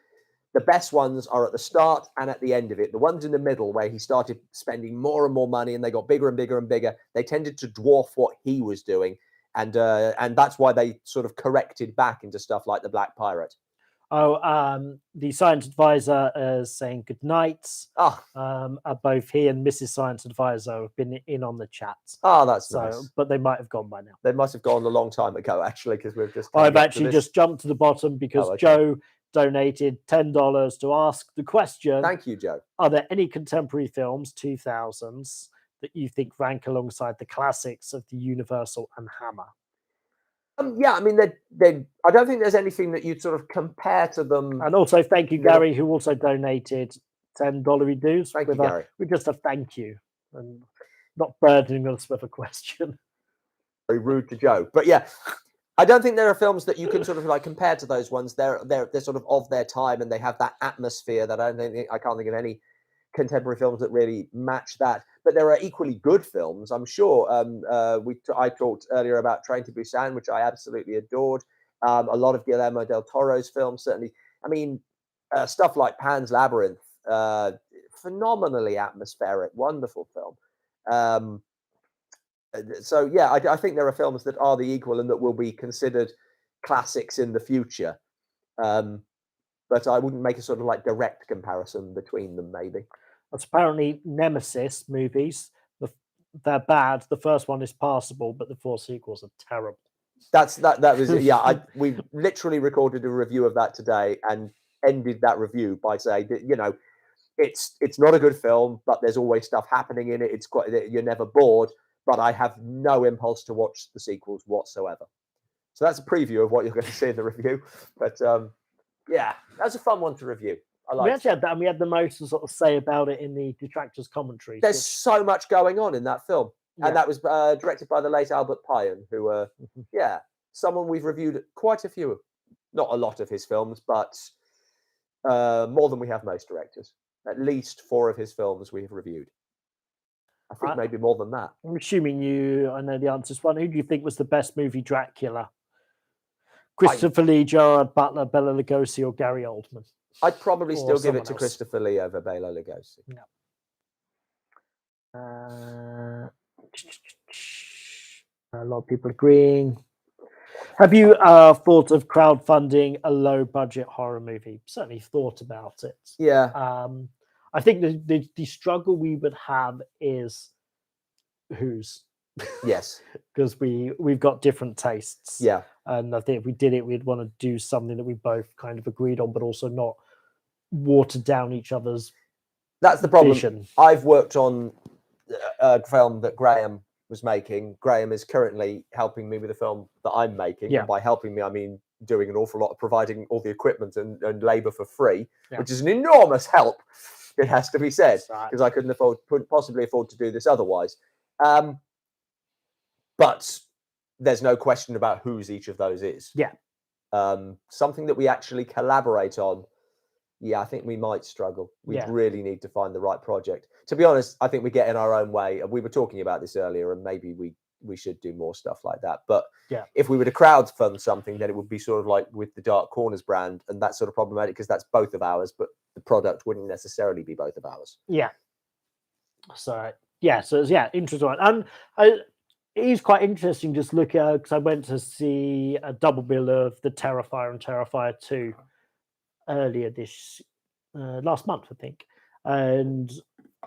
the best ones are at the start and at the end of it. The ones in the middle where he started spending more and more money and they got bigger and bigger and bigger, they tended to dwarf what he was doing. And that's why they sort of corrected back into stuff like The Black Pirate. The science advisor is saying good night. Both he and Mrs. Science Advisor have been in on the chat. That's nice. But they might have gone by now. They must have gone a long time ago, actually, because we've just. I've actually just jumped to the bottom because Joe donated $10 to ask the question. Thank you, Joe. Are there any contemporary films, 2000s, that you think rank alongside the classics of the Universal and Hammer? Yeah, I mean, I don't think there's anything that you'd sort of compare to them. And also, thank you, Gary, who also donated $10 dues. Thank you, Gary. With just a thank you and not burdening us with a question. Very rude to Joe, but yeah, I don't think there are films that you can sort of like compare to those ones. They're sort of their time, and they have that atmosphere that I can't think of any contemporary films that really match that. but there are equally good films. I'm sure. I talked earlier about Train to Busan, which I absolutely adored. A lot of Guillermo del Toro's films, certainly. I mean, stuff like Pan's Labyrinth, phenomenally atmospheric, wonderful film. So yeah, I think there are films that are the equal and that will be considered classics in the future. But I wouldn't make a sort of like direct comparison between them, maybe. That's apparently Nemesis movies. They're bad. The first one is passable, but the 4 sequels are terrible. That was yeah. We literally recorded a review of that today and ended that review by saying that, you know, it's not a good film, but there's always stuff happening in it. It's quite, you're never bored, but I have no impulse to watch the sequels whatsoever. So that's a preview of what you're going to see in the review. But yeah, that's a fun one to review. We actually had that, and we had the most to sort of say about it in the detractors' commentary. There's so much going on in that film, and Yeah. that was directed by the late Albert Payan, who, yeah, someone we've reviewed quite a few, not a lot of his films, but more than we have most directors. At least 4 of his films we have reviewed. I think maybe more than that. I'm assuming I know the answer to this one. Who do you think was the best movie Dracula? Christopher Lee, Gerard Butler, Bela Lugosi, or Gary Oldman? I'd probably still give it to else. Christopher Lee over Bela Lugosi. Yeah. A lot of people agreeing. Have you thought of crowdfunding a low-budget horror movie? Certainly thought about it. Yeah. I think the struggle we would have is whose. Yes. Because we've got different tastes. Yeah. And I think if we did it, we'd want to do something that we both kind of agreed on, but also not water down each other's. That's the problem. Vision. I've worked on a film that Graham was making. Graham is currently helping me with a film that I'm making. Yeah. And by helping me, I mean doing an awful lot of providing all the equipment and labor for free, which is an enormous help, it has to be said, because I couldn't possibly afford to do this otherwise. But there's no question about whose each of those is. Yeah. Something that we actually collaborate on. Yeah, I think we might struggle. We really need to find the right project. To be honest, I think we get in our own way. We were talking about this earlier, and maybe we should do more stuff like that. But if we were to crowdfund something, then it would be sort of like with the Dark Corners brand, and that's sort of problematic because that's both of ours, but the product wouldn't necessarily be both of ours. Yeah. So interesting one. And it is quite interesting just look at, because I went to see a double bill of The Terrifier and Terrifier 2 earlier last month, I think. And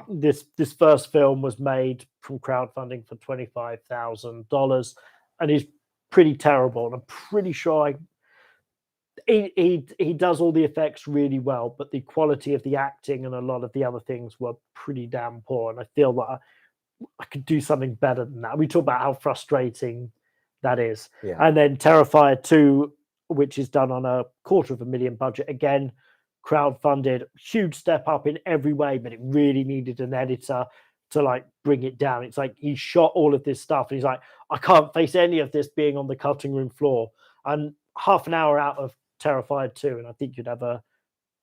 this first film was made from crowdfunding for $25,000 and is pretty terrible. And I'm pretty sure he does all the effects really well, but the quality of the acting and a lot of the other things were pretty damn poor. And I feel like I could do something better than that. We talk about how frustrating that is. Yeah. And then Terrifier 2, which is done on a $250,000 budget, again, crowdfunded, huge step up in every way, but it really needed an editor to like bring it down. It's like he shot all of this stuff and he's like, I can't face any of this being on the cutting room floor. And half an hour out of Terrifier 2, and I think you'd have a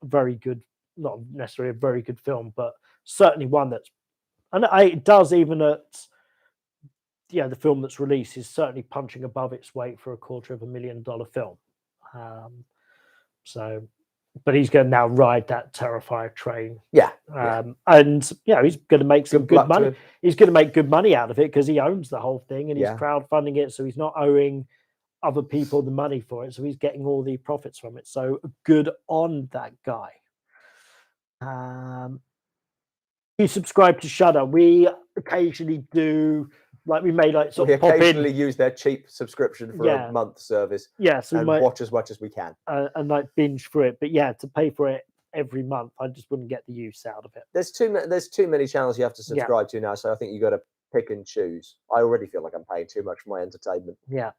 very good, not necessarily a very good film, but certainly one that's, and it does, even at the film that's released is certainly punching above its weight for a $250,000 film. But he's going to now ride that Terrifier train. Yeah. And he's going to make some good money. him. He's going to make good money out of it because he owns the whole thing and he's Yeah. crowdfunding it, so he's not owing other people the money for it, so he's getting all the profits from it. So good on that guy. You subscribe to Shudder. We occasionally do, like we may like sort We of pop in. occasionally use their cheap subscription for a month service. Yeah, so and we might watch as much as we can. and like binge for it. But yeah, to pay for it every month, I just wouldn't get the use out of it. There's too many channels you have to subscribe to now, so I think you got to pick and choose. I already feel like I'm paying too much for my entertainment. Yeah.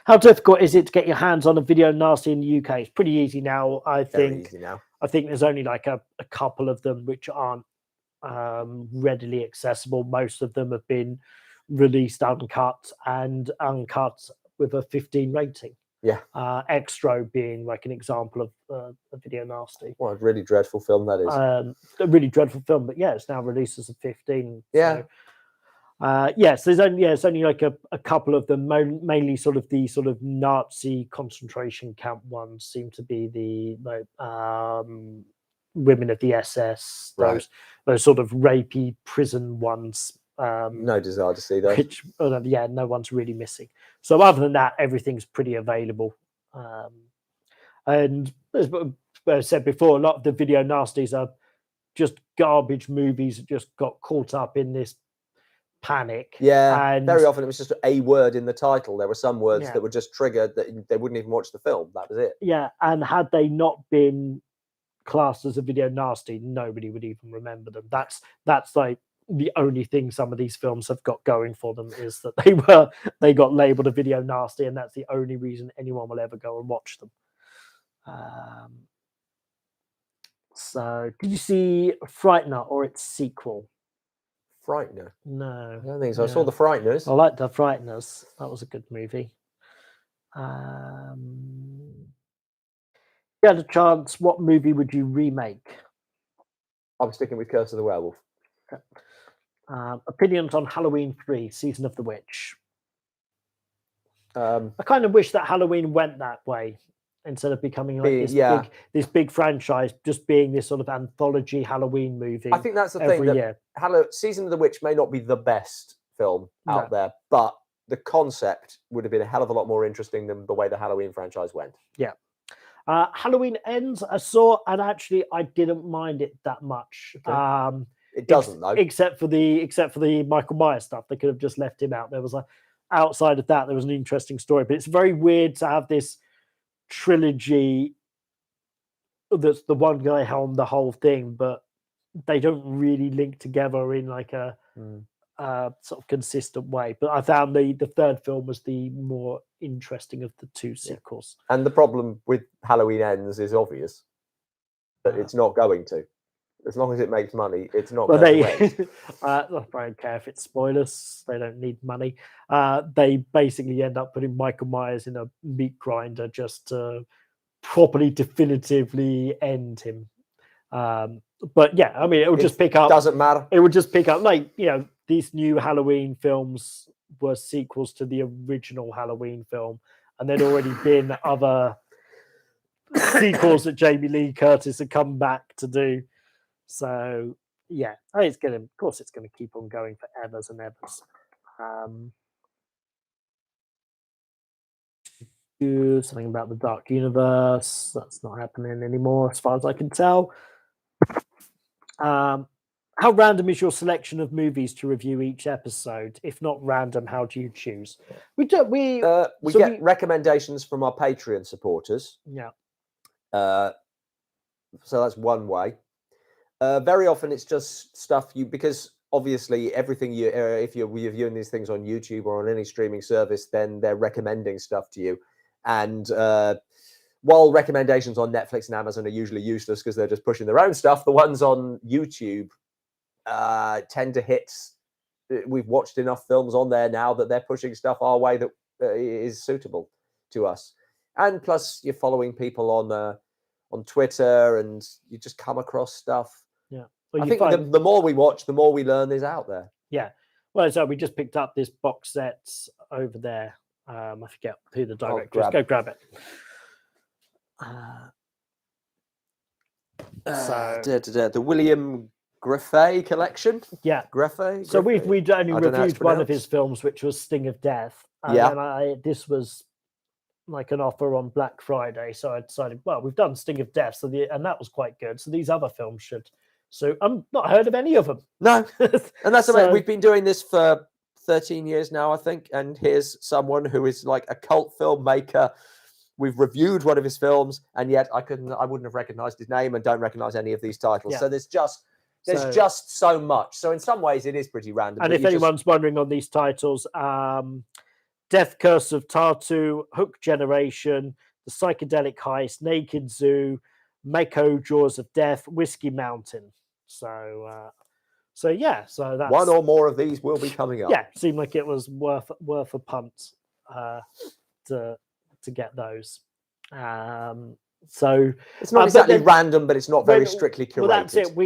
How difficult is it to get your hands on a video nasty in the UK? It's pretty easy now, I think. Very easy now. I think there's only like a couple of them which aren't readily accessible. Most of them have been released uncut with a 15 rating. Yeah. Extra being like an example of a video nasty. What a really dreadful film that is. A really dreadful film, but yeah, it's now released as a 15. Yeah. So, yes, it's only like a couple of them, mainly sort of the sort of Nazi concentration camp ones seem to be the women of the SS, Right. those sort of rapey prison ones. No desire to see those. Which, yeah, no one's really missing. So other than that, everything's pretty available. And as I said before, a lot of the video nasties are just garbage movies that just got caught up in this panic. Yeah, and very often it was just a word in the title. There were some words Yeah. that were just triggered that they wouldn't even watch the film. That was it. Yeah, and had they not been classed as a video nasty, nobody would even remember them. That's like the only thing some of these films have got going for them, is that they got labeled a video nasty, and that's the only reason anyone will ever go and watch them. So did you see Frightener or its sequel? Frightener? No, I don't think so. I yeah. saw The Frighteners. I liked The Frighteners. That was a good movie. If you had a chance, what movie would you remake? I'm sticking with Curse of the Werewolf. Opinions on Halloween 3, Season of the Witch. I kind of wish that Halloween went that way, instead of becoming like this big franchise, just being this sort of anthology Halloween movie. I think that's the thing. Season of the Witch may not be the best film out there, but the concept would have been a hell of a lot more interesting than the way the Halloween franchise went. Yeah. Halloween Ends, I saw, and actually I didn't mind it that much. Okay. It doesn't though, except for the Michael Myers stuff. They could have just left him out. There was outside of that, there was an interesting story, but it's very weird to have this trilogy that's the one guy helmed the whole thing, but they don't really link together in like a sort of consistent way. But I found the third film was the more interesting of the two sequels. And the problem with Halloween Ends is obvious, that it's not going to. As long as it makes money, it's not going to end. I don't care if it's spoilers. They don't need money. They basically end up putting Michael Myers in a meat grinder just to properly, definitively end him. But yeah, I mean, it would just pick up. Doesn't matter. It would just pick up, like, these new Halloween films were sequels to the original Halloween film, and there'd already been other sequels that Jamie Lee Curtis had come back to do. So yeah, it's gonna keep on going for evers and evers. Something about the Dark Universe, that's not happening anymore as far as I can tell. How random is your selection of movies to review each episode? If not random, how do you choose? We get recommendations from our Patreon supporters. Yeah. So that's one way. Very often it's just stuff because obviously everything if you're viewing these things on YouTube or on any streaming service, then they're recommending stuff to you. And while recommendations on Netflix and Amazon are usually useless because they're just pushing their own stuff, the ones on YouTube tend to hit. We've watched enough films on there now that they're pushing stuff our way that is suitable to us. And plus you're following people on Twitter and you just come across stuff. Yeah. Well, I think the more we watch, the more we learn is out there. Yeah. Well, so we just picked up this box set over there. I forget who the director is. Go grab it. The William Griffey collection. Yeah. Griffey. So we'd only reviewed one of his films, which was Sting of Death. And this was like an offer on Black Friday. So I decided, well, we've done Sting of Death, and that was quite good. So these other films should. So I'm not heard of any of them. No. And that's amazing. We've been doing this for 13 years now, I think. And here's someone who is like a cult filmmaker. We've reviewed one of his films, and yet I wouldn't have recognized his name and don't recognize any of these titles. Yeah. So there's just so much. So in some ways it is pretty random. And if anyone's wondering on these titles, Death Curse of Tartu, Hook Generation, The Psychedelic Heist, Naked Zoo, Mako Jaws of Death, Whiskey Mountain. So that's one or more of these will be coming up. Yeah, seemed like it was worth a punt to to get those. So it's not exactly random, but it's not very strictly curated. Well, that's it.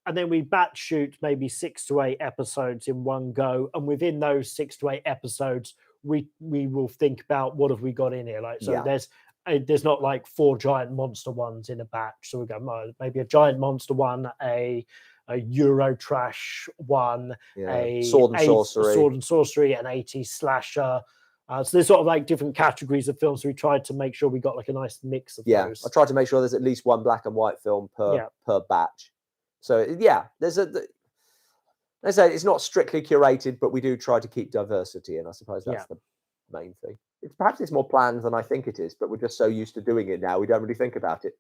And then we batch shoot maybe 6 to 8 episodes in one go, and within those 6 to 8 episodes, we will think about what have we got in here. Like, so there's not like 4 giant monster ones in a batch. So we go maybe a giant monster one, a Euro trash one, a sword and sorcery, an 80s slasher. So there's sort of like different categories of films. So we tried to make sure we got like a nice mix of those. I tried to make sure there's at least one black and white film per batch. So there's let's say it's not strictly curated, but we do try to keep diversity, and I suppose that's the main thing. Perhaps it's more planned than I think it is, but we're just so used to doing it now, we don't really think about it.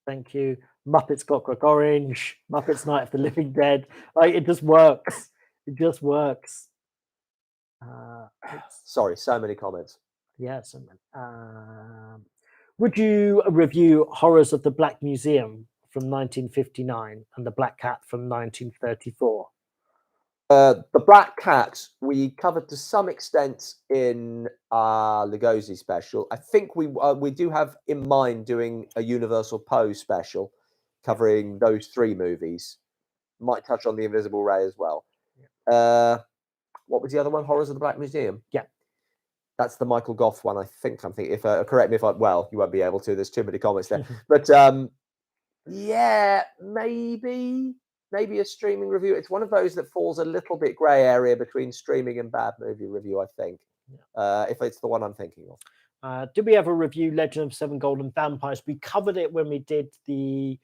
Thank you. Muppets Clockwork Orange, Muppets Night of the Living Dead. Like, it just works. It just works. Sorry, so many comments. Yes. Would you review Horrors of the Black Museum from 1959 and The Black Cat from 1934? The Black Cat we covered to some extent in our Lugosi special. I think we do have in mind doing a Universal Pose special covering those 3 movies. Might touch on The Invisible Ray as well. What was the other one? Horrors of the Black Museum? Yeah. That's the Michael Goff one, I think. I'm thinking. If correct me if well, you won't be able to. There's too many comments there. But maybe a streaming review. It's one of those that falls a little bit grey area between streaming and bad movie review, I think. If it's the one I'm thinking of. Did we ever review Legend of 7 Golden Vampires? We covered it when we did the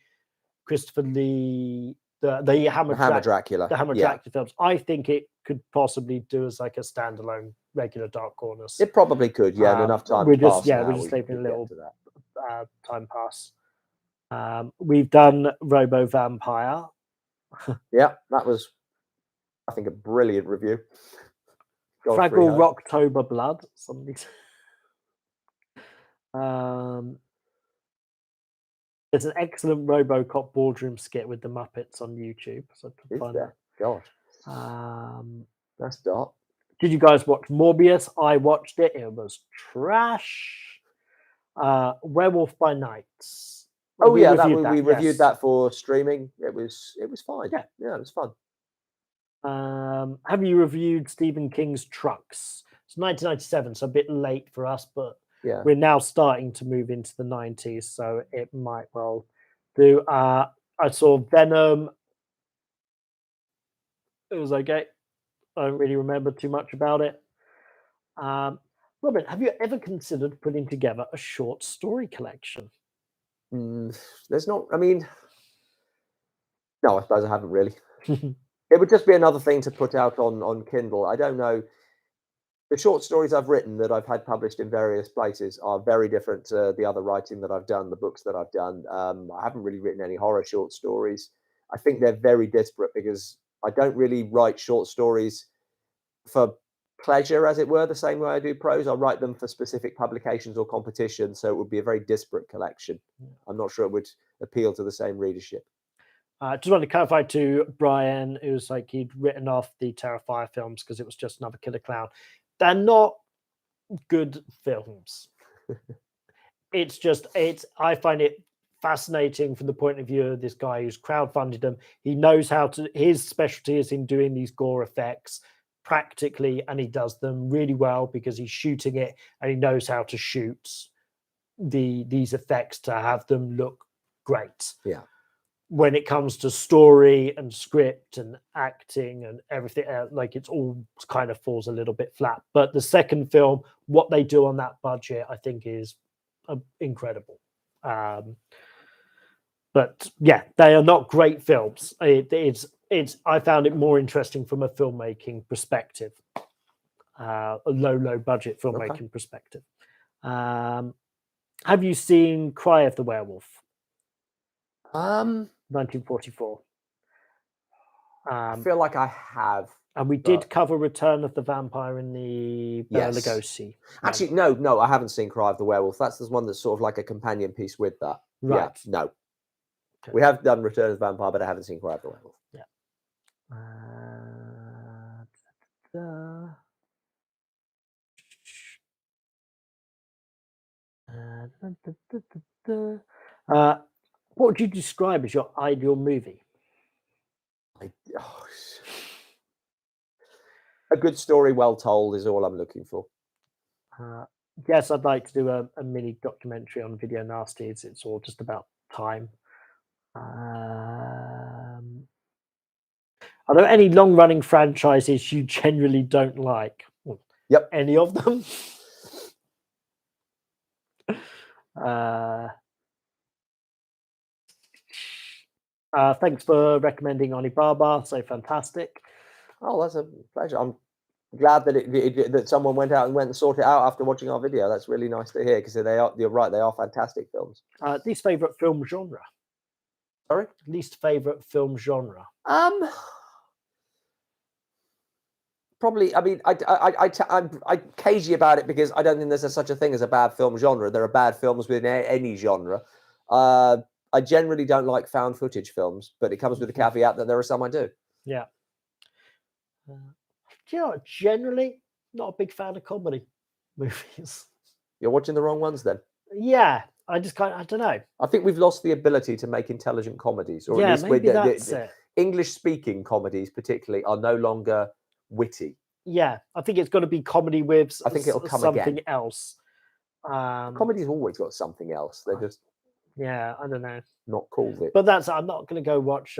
Christopher Lee, the Hammer Dracula. The Hammer Dracula films. I think it could possibly do as like a standalone regular Dark Corners. It probably could, and enough time. We're just leaving a little time pass. We've done Robo Vampire. That was, I think, a brilliant review. Fraggle Rocktober Blood. Somebody. There's an excellent RoboCop boardroom skit with the Muppets on YouTube. So find that. God. That's dark. Did you guys watch Morbius? I watched it. It was trash. Werewolf by Night. We reviewed that for streaming. It was fine. Yeah, it was fun. Have you reviewed Stephen King's Trucks? It's 1997, so a bit late for us, but we're now starting to move into the 90s, so it might well do. I saw Venom. It was okay. I don't really remember too much about it. Robin, have you ever considered putting together a short story collection? There's not. I mean, no, I suppose I haven't really. It would just be another thing to put out on Kindle. I don't know. The short stories I've written that I've had published in various places are very different to the other writing that I've done, the books that I've done. I haven't really written any horror short stories. I think they're very disparate because I don't really write short stories for pleasure, as it were, the same way I do prose. I write them for specific publications or competitions, so it would be a very disparate collection. I'm not sure it would appeal to the same readership. Just wanted to clarify to Brian, it was like he'd written off the Terrifier films because it was just another killer clown. They're not good films. I find it fascinating from the point of view of this guy who's crowdfunded them. He knows his specialty is in doing these gore effects practically, and he does them really well because he's shooting it and he knows how to shoot these effects to have them look great. Yeah. When it comes to story and script and acting and everything, like it's all kind of falls a little bit flat. But the second film, what they do on that budget, I think is incredible. But yeah, they are not great films. I found it more interesting from a filmmaking perspective, a low budget filmmaking perspective. Have you seen Cry of the Werewolf? 1944. I feel like I have. And we did cover Return of the Vampire in the Bela Lugosi. Actually, no, I haven't seen Cry of the Werewolf. That's the one that's sort of like a companion piece with that. Right. Yeah, no. Okay. We have done Return of the Vampire, but I haven't seen Cry of the Werewolf. Yeah. What would you describe as your ideal movie? Oh, a good story, well told, is all I'm looking for. Yes, I'd like to do a mini documentary on Video Nasties. It's all just about time. Are there any long-running franchises you generally don't like? Yep. Any of them? Thanks for recommending Alibaba. So fantastic. Oh, that's a pleasure. I'm glad that that someone went out and sorted it out after watching our video. That's really nice to hear because they are. You're right. They are fantastic films. Least favorite film genre? Sorry. Least favorite film genre? Probably. I mean, I'm cagey about it because I don't think there's such a thing as a bad film genre. There are bad films within any genre. I generally don't like found footage films, but it comes with the caveat that there are some I do. Yeah. Do you know what? Generally, not a big fan of comedy movies. You're watching the wrong ones then. Yeah, I don't know. I think we've lost the ability to make intelligent comedies, or Yeah, at least maybe that's it. English-speaking comedies, particularly, are no longer witty. Yeah, I think it's got to be comedy with I think it'll come something again. else. Comedy's always got something else. They're just yeah, I don't know. not called it. But that's I'm not going to go watch.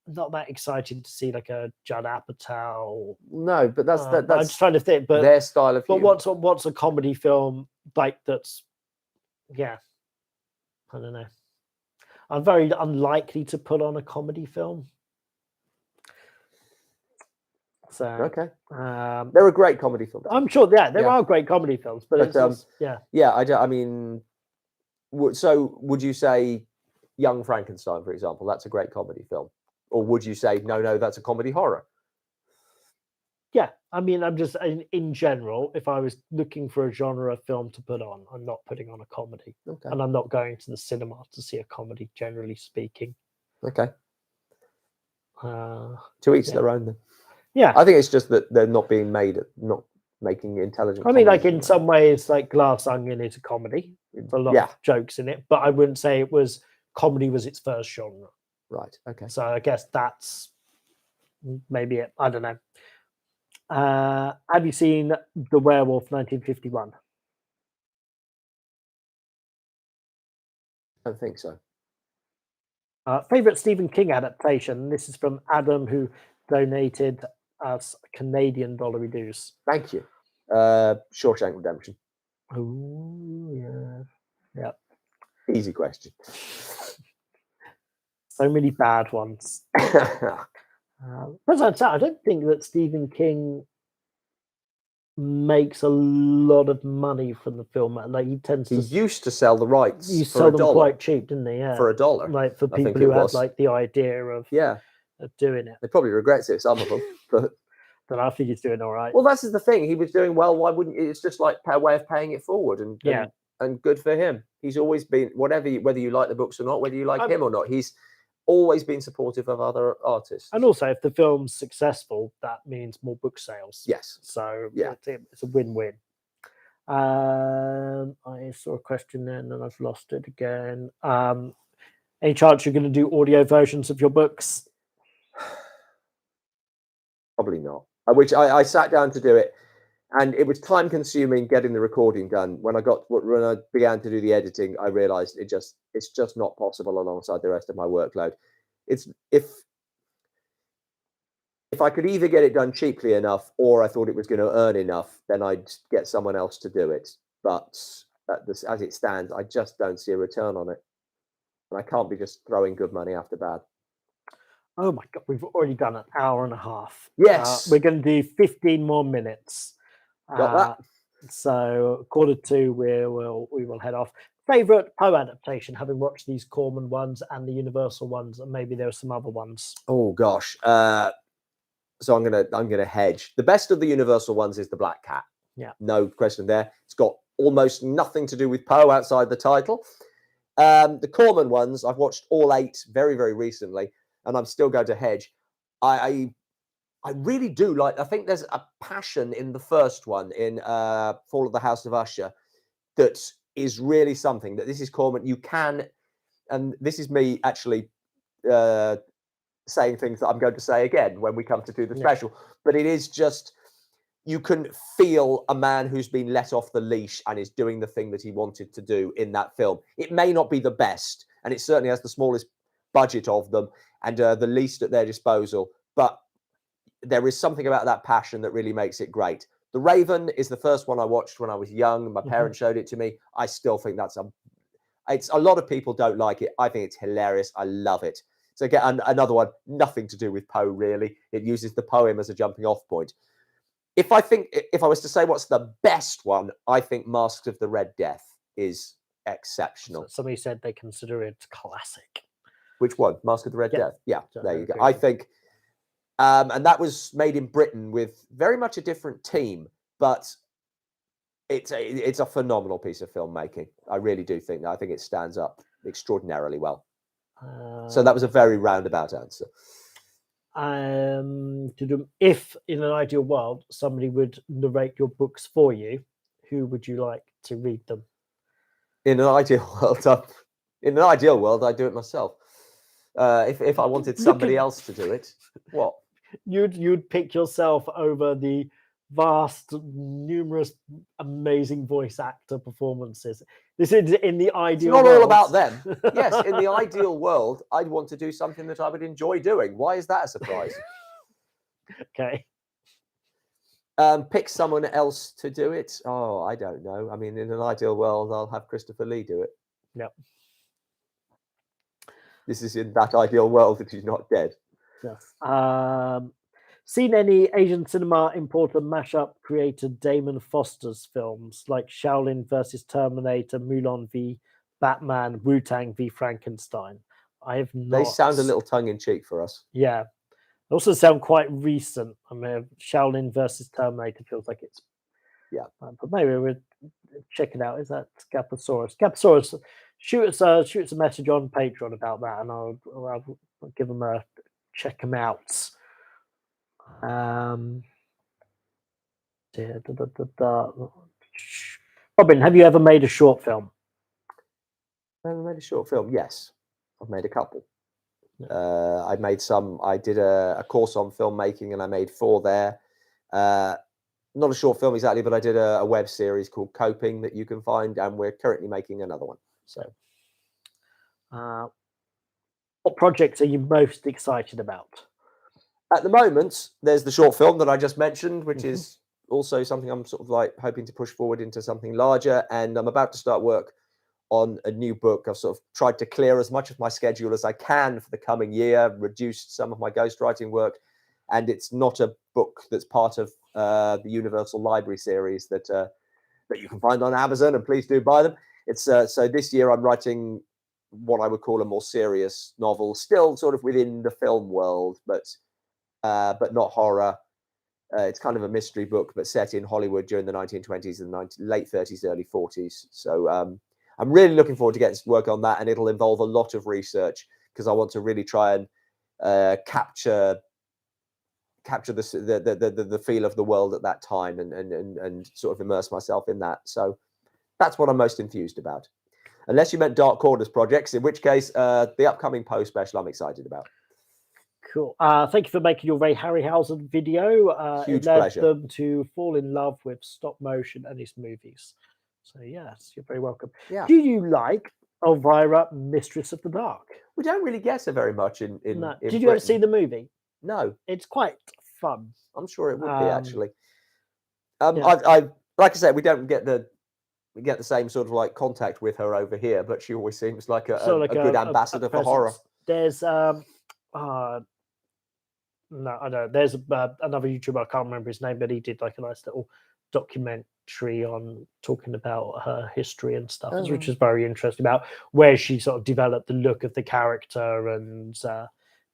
Not that excited to see like a Judd Apatow. No, but that's I'm just trying to think. But their style of. But humor. what's a comedy film like that's? Yeah, I don't know. I'm very unlikely to put on a comedy film. So okay, there are great comedy films. I'm sure. Yeah, there are great comedy films, but it's just, yeah. I mean, so would you say Young Frankenstein, for example? That's a great comedy film, or would you say no, that's a comedy horror? Yeah, I mean, I'm just in general. If I was looking for a genre of film to put on, I'm not putting on a comedy, and I'm not going to the cinema to see a comedy. Generally speaking. Okay. To each their own, then. Yeah, I think it's just that they're not making intelligent. I mean, like in some ways, like Glass Onion is a comedy. It's a lot of jokes in it, but I wouldn't say comedy was its first genre. Right. Okay. So I guess that's maybe it. I don't know. Have you seen The Werewolf 1951? I don't think so. Favorite Stephen King adaptation? This is from Adam, who donated us Canadian dollary dues. Thank you. Shawshank Redemption. Oh yeah. Easy question. So many bad ones. As I said, I don't think that Stephen King makes a lot of money from the film. Like he used to sell the rights. He sold them quite cheap, didn't he? Yeah, for $1. Like for people who had like the idea of doing it. He probably regrets it, some of them, but I think he's doing all right. Well, that's the thing. He was doing well. Why wouldn't it's just like a way of paying it forward and good for him. He's always been whether you like the books or not, whether you like him or not. He's always been supportive of other artists. And also, if the film's successful, that means more book sales. Yes. So it's a win-win. I saw a question there and then I've lost it again. Any chance you're going to do audio versions of your books? Probably not. Which I sat down to do it, and it was time consuming getting the recording done. When I began to do the editing, I realized it's just not possible alongside the rest of my workload. It's if I could either get it done cheaply enough, or I thought it was going to earn enough, then I'd get someone else to do it. But as it stands, I just don't see a return on it, and I can't be just throwing good money after bad. Oh my God, we've already done an hour and a half. Yes. We're going to do 15 more minutes. Got that. So 1:45, we will head off. Favorite Poe adaptation, having watched these Corman ones and the Universal ones, and maybe there are some other ones. Oh gosh. So I'm gonna hedge. The best of the Universal ones is The Black Cat. Yeah. No question there. It's got almost nothing to do with Poe outside the title. The Corman ones, I've watched all 8 very, very recently, and I'm still going to hedge. I really do like. I think there's a passion in the first one, in Fall of the House of Usher, that is really something that this is Corman. You can, and this is me actually saying things that I'm going to say again when we come to do the special, but it is just, you can feel a man who's been let off the leash and is doing the thing that he wanted to do in that film. It may not be the best, and it certainly has the smallest budget of them and the least at their disposal, but there is something about that passion that really makes it great. The Raven is the first one I watched when I was young. My parents showed it to me. I still think that's a lot of people don't like it. I think it's hilarious. I love it. So again, another one, nothing to do with Poe, really. It uses the poem as a jumping off point. If I was to say what's the best one, I think Masks of the Red Death is exceptional. Somebody said they consider it classic. Which one? Mask of the Red Death? Yeah, there you go. I think, and that was made in Britain with very much a different team, but it's a phenomenal piece of filmmaking. I really do think that. I think it stands up extraordinarily well. So that was a very roundabout answer. If in an ideal world somebody would narrate your books for you, who would you like to read them? In an ideal world, I'd do it myself. If I wanted somebody else to do it, what? You'd pick yourself over the vast, numerous, amazing voice actor performances. This is in the ideal world. It's not all about them. Yes, in the ideal world, I'd want to do something that I would enjoy doing. Why is that a surprise? Okay. Pick someone else to do it. Oh, I don't know. I mean, in an ideal world, I'll have Christopher Lee do it. Yep. This is in that ideal world that he's not dead. Yes. Seen any Asian cinema importer mashup created Damon Foster's films like Shaolin versus Terminator, Mulan v Batman, Wu-Tang v Frankenstein? I have not. They sound a little tongue-in-cheek for us. Yeah. They also sound quite recent. I mean, Shaolin versus Terminator feels like it's... Yeah. But maybe we'll check it out. Is that Scaposaurus? Scaposaurus, shoot us a message on Patreon about that, and I'll give them a check them out. Robin, have you ever made a short film? Ever made a short film? Yes, I've made a couple. I made some. I did a course on filmmaking, and I made 4 there. Not a short film exactly, but I did a web series called Coping that you can find, and we're currently making another one. So, what projects are you most excited about? At the moment, there's the short film that I just mentioned, which is also something I'm sort of like hoping to push forward into something larger. And I'm about to start work on a new book. I've sort of tried to clear as much of my schedule as I can for the coming year, reduced some of my ghostwriting work. And it's not a book that's part of the Universal Library series that you can find on Amazon, and please do buy them. It's so this year I'm writing what I would call a more serious novel, still sort of within the film world, but not horror. It's kind of a mystery book, but set in Hollywood during the 1920s and late 30s, early 40s. So I'm really looking forward to getting to work on that, and it'll involve a lot of research because I want to really try and capture the feel of the world at that time and sort of immerse myself in that. So that's what I'm most enthused about. Unless you meant Dark Corners projects, in which case the upcoming Poe special I'm excited about. Cool. Thank you for making your Ray Harryhausen video. Huge it led pleasure. them to fall in love with stop motion and his movies. So yes, you're very welcome. Yeah. Do you like Elvira, Mistress of the Dark? We don't really get her very much in No. in Did you ever Britain. see the movie? No. It's quite fun. I'm sure it would be actually. Yeah. I like I said, we get the same sort of like contact with her over here, but she always seems like a good ambassador for horror. There's no, I don't. There's another YouTuber, I can't remember his name, but he did like a nice little documentary on talking about her history and stuff, which is very interesting, about where she sort of developed the look of the character and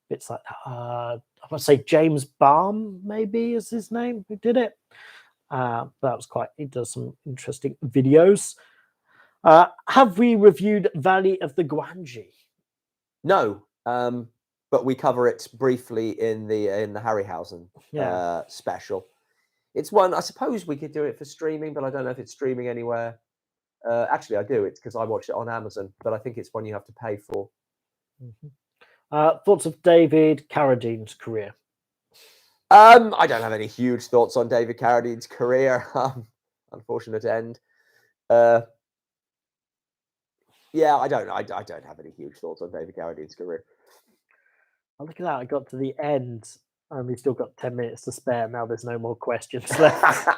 bits like that. I would say James Balm maybe is his name who did it. That was quite. He does some interesting videos. Have we reviewed Valley of the Guanji? No. But we cover it briefly in the Harryhausen special. It's one, I suppose we could do it for streaming, but I don't know if it's streaming anywhere. Actually, I do. It's because I watch it on Amazon, but I think it's one you have to pay for. Thoughts of David Carradine's career? I don't have any huge thoughts on David Carradine's career. Unfortunate end. Yeah, I don't have any huge thoughts on David Carradine's career. Oh, look at that! I got to the end. We've still got 10 minutes to spare. Now there's no more questions left.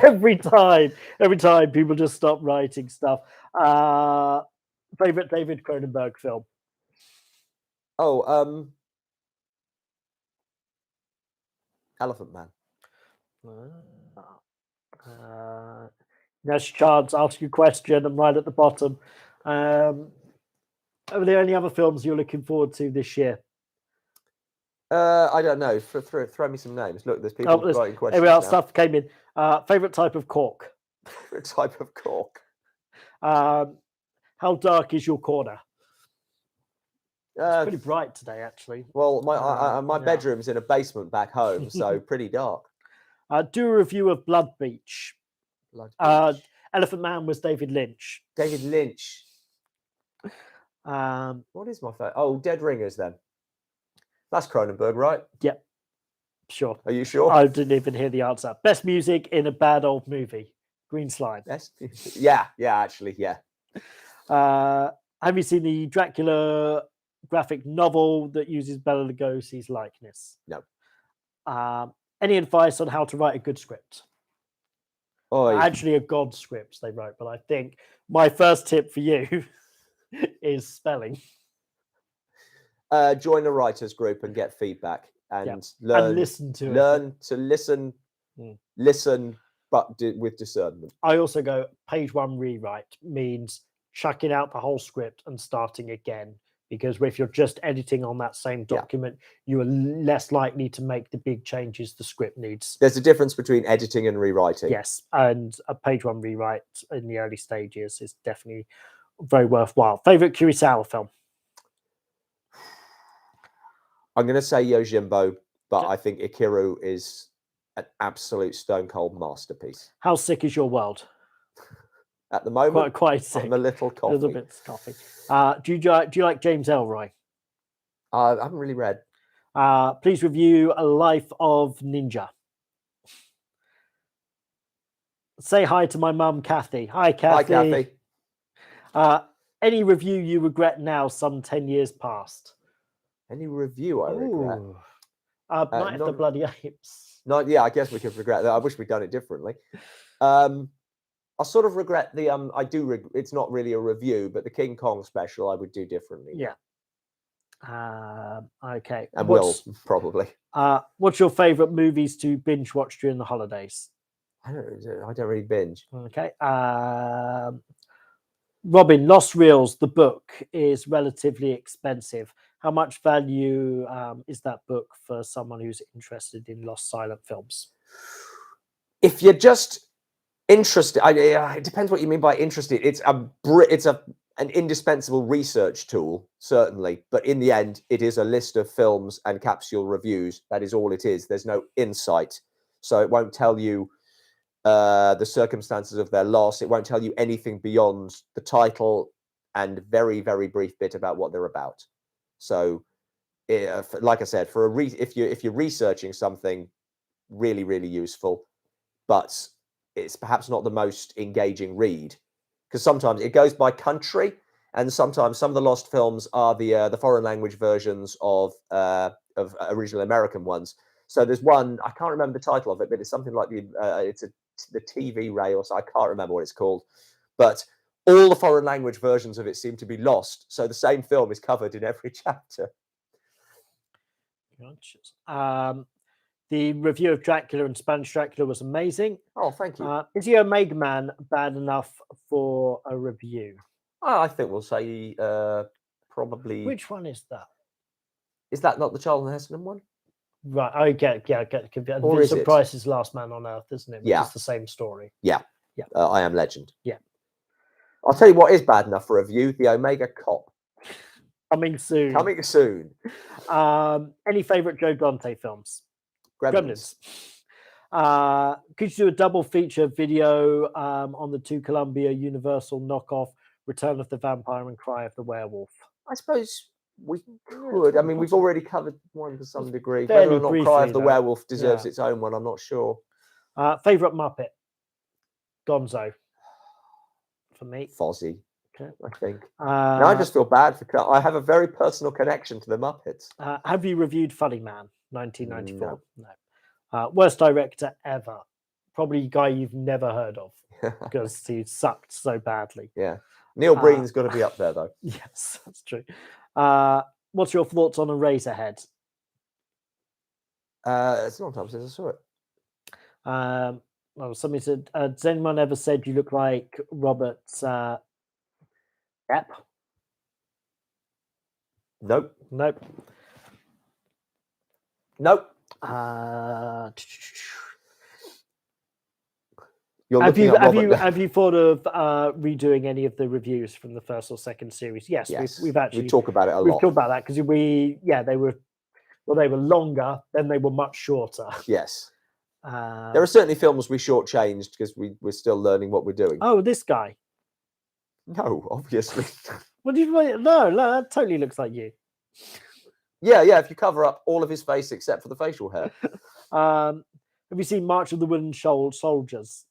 every time people just stop writing stuff. Favorite David Cronenberg film? Oh, Elephant Man. Next chance, ask your question. I'm right at the bottom. Are there any other films you're looking forward to this year? I don't know. Throw me some names. Look, there's people writing questions every now. Stuff came in. Favorite type of cork? Favorite type of cork? How dark is your corner? It's pretty bright today, actually. Well, my bedroom's in a basement back home, so pretty dark. Do a review of Blood Beach. Elephant Man was David Lynch. David Lynch. What is my favorite? Oh, Dead Ringers then. That's Cronenberg, right? Yep. Sure. Are you sure? I didn't even hear the answer. Best music in a bad old movie. Green Slime. Yeah, actually, yeah. Have you seen the Dracula graphic novel that uses Bela Lugosi's likeness? No. Any advice on how to write a good script? Actually, a God script they wrote, but I think my first tip for you is spelling. Join a writers group and get feedback and learn and listen to listen, but with discernment. I also go page one rewrite means chucking out the whole script and starting again, because if you're just editing on that same document, you are less likely to make the big changes the script needs. There's a difference between editing and rewriting. Yes, and a page one rewrite in the early stages is definitely very worthwhile. Favorite Kurosawa film? I'm going to say Yojimbo, but I think Ikiru is an absolute stone cold masterpiece. How sick is your world? At the moment, quite sick. I'm a little coffee. A little bit coffee. Do you like James Ellroy? I haven't really read. Please review A Life of Ninja. Say hi to my mum, Kathy. Hi, Kathy. Hi, Kathy. Any review you regret now, some 10 years past? Any review I regret? Night of the Bloody Apes. Yeah, I guess we could regret that. I wish we'd done it differently. I sort of regret the it's not really a review, but the King Kong special I would do differently. Yeah. Okay. And will probably. What's your favorite movies to binge watch during the holidays? I don't really binge. Okay. Robin, Lost Reels, the book is relatively expensive. How much value is that book for someone who's interested in lost silent films? If you're just interested, it depends what you mean by interested. It's an indispensable research tool, certainly, but in the end, it is a list of films and capsule reviews. That is all it is. There's no insight, so it won't tell you the circumstances of their loss. It won't tell you anything beyond the title and very, very brief bit about what they're about. So, like I said, if you're researching something, really, really useful, but it's perhaps not the most engaging read, because sometimes it goes by country, and sometimes some of the lost films are the foreign language versions of original American ones. So there's one, I can't remember the title of it, but it's something like the TV rail, so I can't remember what it's called, but all the foreign language versions of it seem to be lost. So the same film is covered in every chapter. The review of Dracula and Spanish Dracula was amazing. Oh, thank you. Is the Omega Man bad enough for a review? I think we'll say probably. Which one is that? Is that not the Charlton Heston one? Right. I get confused. Or is Vincent Price's Last Man on Earth, isn't it? Yeah. It's the same story. Yeah. Yeah. I Am Legend. Yeah. I'll tell you what is bad enough for a review: The Omega Cop. Coming soon. Coming soon. Any favorite Joe Dante films? Gremlins. Could you do a double feature video on the two Columbia Universal knockoff, Return of the Vampire and Cry of the Werewolf? I suppose we could. I mean, we've already covered one to some degree. Fairly Whether or not Cry briefly, of the though. Werewolf deserves Yeah. its own one, I'm not sure. Favorite Muppet? Gonzo. For me. Fozzie, Okay. I think. Now I just feel bad for. I have a very personal connection to the Muppets. Have you reviewed Funny Man, 1994? No. Worst director ever? Probably a guy you've never heard of because he sucked so badly. Yeah. Neil Breen's got to be up there, though. Yes, that's true. What's your thoughts on Eraserhead? It's a long time since I saw it. Well, somebody said, has anyone ever said you look like Robert Depp? Nope. Nope. Nope. Have you thought of redoing any of the reviews from the first or second series? Yes. We've actually we talk about it a lot. We've talked about that because they were longer, then they were much shorter. Yes. There are certainly films we shortchanged because we're still learning what we're doing. Oh, this guy. No, obviously. What do you mean? No, that totally looks like you. Yeah. If you cover up all of his face except for the facial hair. Have you seen March of the Wooden Soldiers?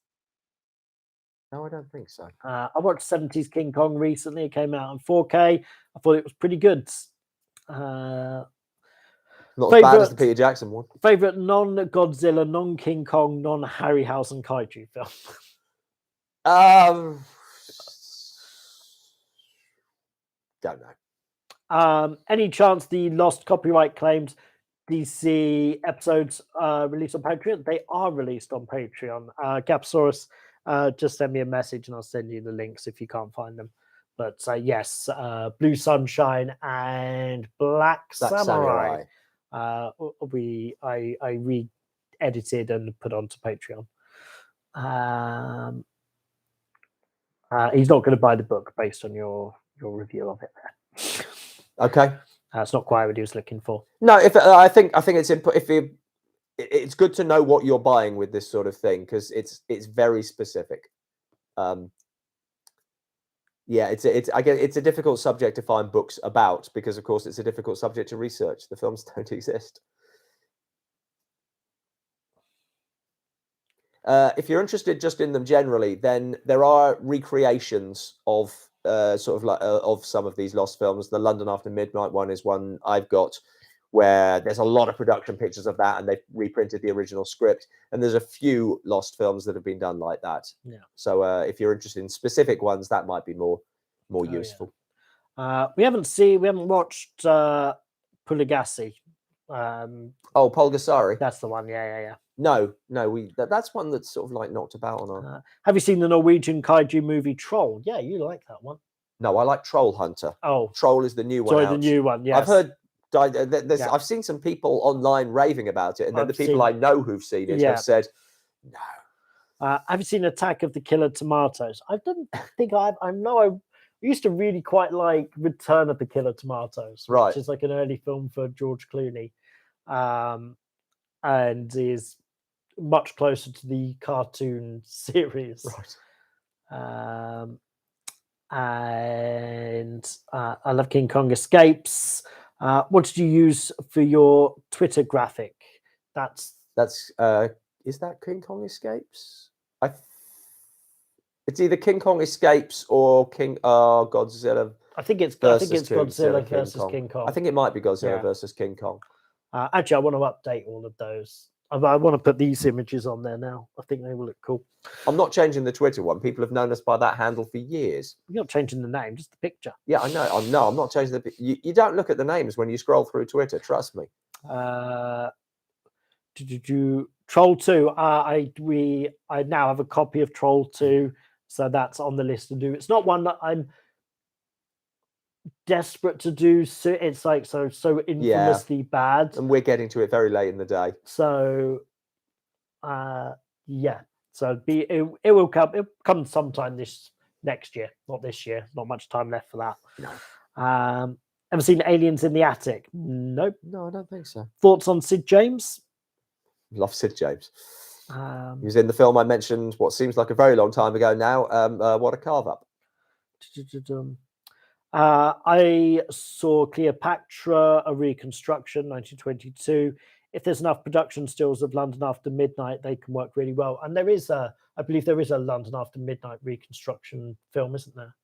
No, I don't think so. I watched 70s King Kong recently. It came out in 4K. I thought it was pretty good. Not as bad as the Peter Jackson one. Favorite non-Godzilla, non-King Kong, non-Harryhausen kaiju film? Don't know. Any chance the lost copyright claims DC episodes released on Patreon? They are released on Patreon. Capsaurus, just send me a message and I'll send you the links if you can't find them. But yes, Blue Sunshine and Black Samurai. I re-edited and put onto Patreon. He's not going to buy the book based on your review of it there. Okay. That's not quite what he was looking for. No, I think it's it's good to know what you're buying with this sort of thing because it's very specific. Yeah, it's a difficult subject to find books about because, of course, it's a difficult subject to research. The films don't exist. If you're interested just in them generally, then there are recreations of of some of these lost films. The London After Midnight one is one I've got, where there's a lot of production pictures of that, and they've reprinted the original script. And there's a few lost films that have been done like that. Yeah. So if you're interested in specific ones, that might be more useful. Yeah. We haven't watched Puligasi. Polgasari. That's the one. Yeah. No, that's one that's sort of like knocked about on our. Have you seen the Norwegian kaiju movie Troll? Yeah, you like that one. No, I like Troll Hunter. Oh, Troll is the new one. Sorry, the new one. Yes. I've heard. I've seen some people online raving about it, and then the people I know who've seen it have said, "No." Have you seen Attack of the Killer Tomatoes? I don't think I know. I used to really quite like Return of the Killer Tomatoes, which is like an early film for George Clooney, and is much closer to the cartoon series. Right. And I love King Kong Escapes. What did you use for your Twitter graphic? That's is that King Kong Escapes? It's either King Kong Escapes or Godzilla. I think it's Godzilla versus King Kong. I think it might be Godzilla versus King Kong. Actually, I want to update all of those. I want to put these images on there now. I think they will look cool. I'm not changing the Twitter one. People have known us by that handle for years. You're not changing the name, just the picture. Yeah, I know. I'm not changing the. You don't look at the names when you scroll through Twitter. Trust me. Troll 2. I now have a copy of Troll 2, so that's on the list to do. It's not one that I'm desperate to do. So it's like so infamously bad, and we're getting to it very late in the day. So, yeah. So it will come. It'll come sometime next year, not this year. Not much time left for that. No. Ever seen Aliens in the Attic? Nope. No, I don't think so. Thoughts on Sid James? Love Sid James. Um, He was in the film I mentioned, what seems like a very long time ago now. What a Carve Up. I saw Cleopatra, a reconstruction, 1922. If there's enough production stills of London After Midnight, they can work really well. And there is I believe there is a London After Midnight reconstruction film, isn't there?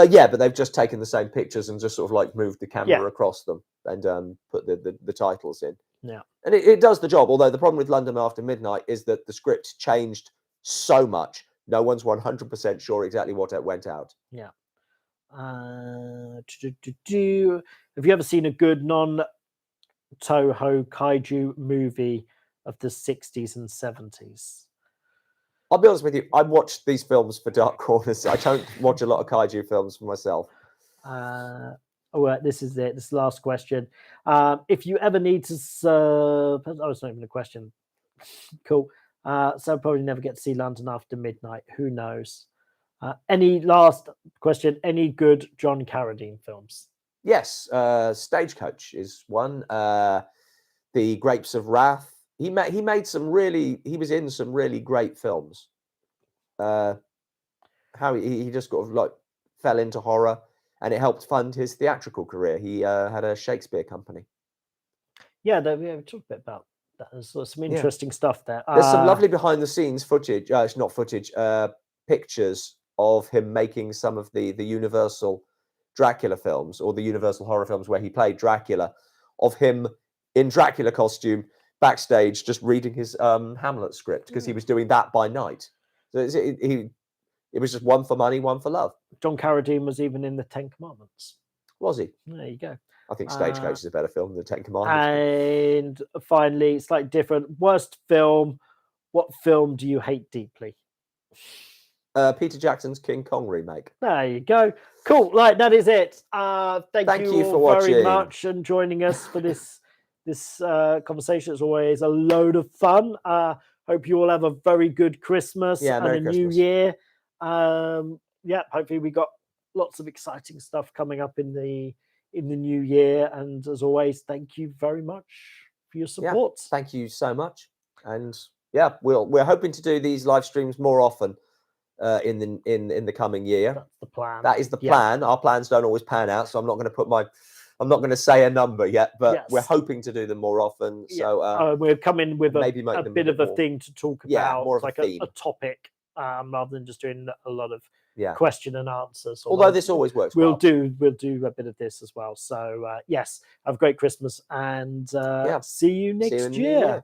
Yeah, but they've just taken the same pictures and just sort of like moved the camera across them and put the titles in. Yeah. And it does the job. Although the problem with London After Midnight is that the script changed so much. No one's 100% sure exactly what went out. Yeah. Have you ever seen a good non-Toho kaiju movie of the 60s and 70s? I'll be honest with you. I watched these films for Dark Corners. I don't watch a lot of kaiju films for myself. This is it. This is the last question. If you ever need to oh, it's not even a question. Cool. So probably never get to see London After Midnight. Who knows? Any last question? Any good John Carradine films? Yes, Stagecoach is one. The Grapes of Wrath. He made some really. He was in some really great films. How he just sort of like fell into horror, and it helped fund his theatrical career. He had a Shakespeare company. Yeah, we talked a bit about that. There's some interesting stuff there. There's some lovely behind the scenes footage. It's not footage. Pictures of him making some of the Universal Dracula films or the Universal horror films where he played Dracula, of him in Dracula costume backstage just reading his Hamlet script because he was doing that by night. So it was just one for money, one for love. John Carradine was even in the 10 Commandments. Was he? There you go. I think Stagecoach is a better film than the 10 Commandments. And finally, slightly different. Worst film. What film do you hate deeply? Peter Jackson's King Kong remake. There you go. Cool. Right, that is it. Thank you for all watching. very much and joining us for this conversation. It's always a load of fun. Hope you all have a very good Christmas and Merry a Christmas. New Year. Hopefully we got lots of exciting stuff coming up in the new year. And as always, thank you very much for your support. Yeah, thank you so much. And yeah, we're hoping to do these live streams more often in the coming year. That's the plan. That is the plan. Our plans don't always pan out, so I'm not going to say a number yet, but we're hoping to do them more often. So we're coming with maybe a bit of a thing to talk about, more of like a topic, rather than just doing a lot of yeah. question and answers. Although this always works. We'll do a bit of this as well. So yes, have a great Christmas and see you next year.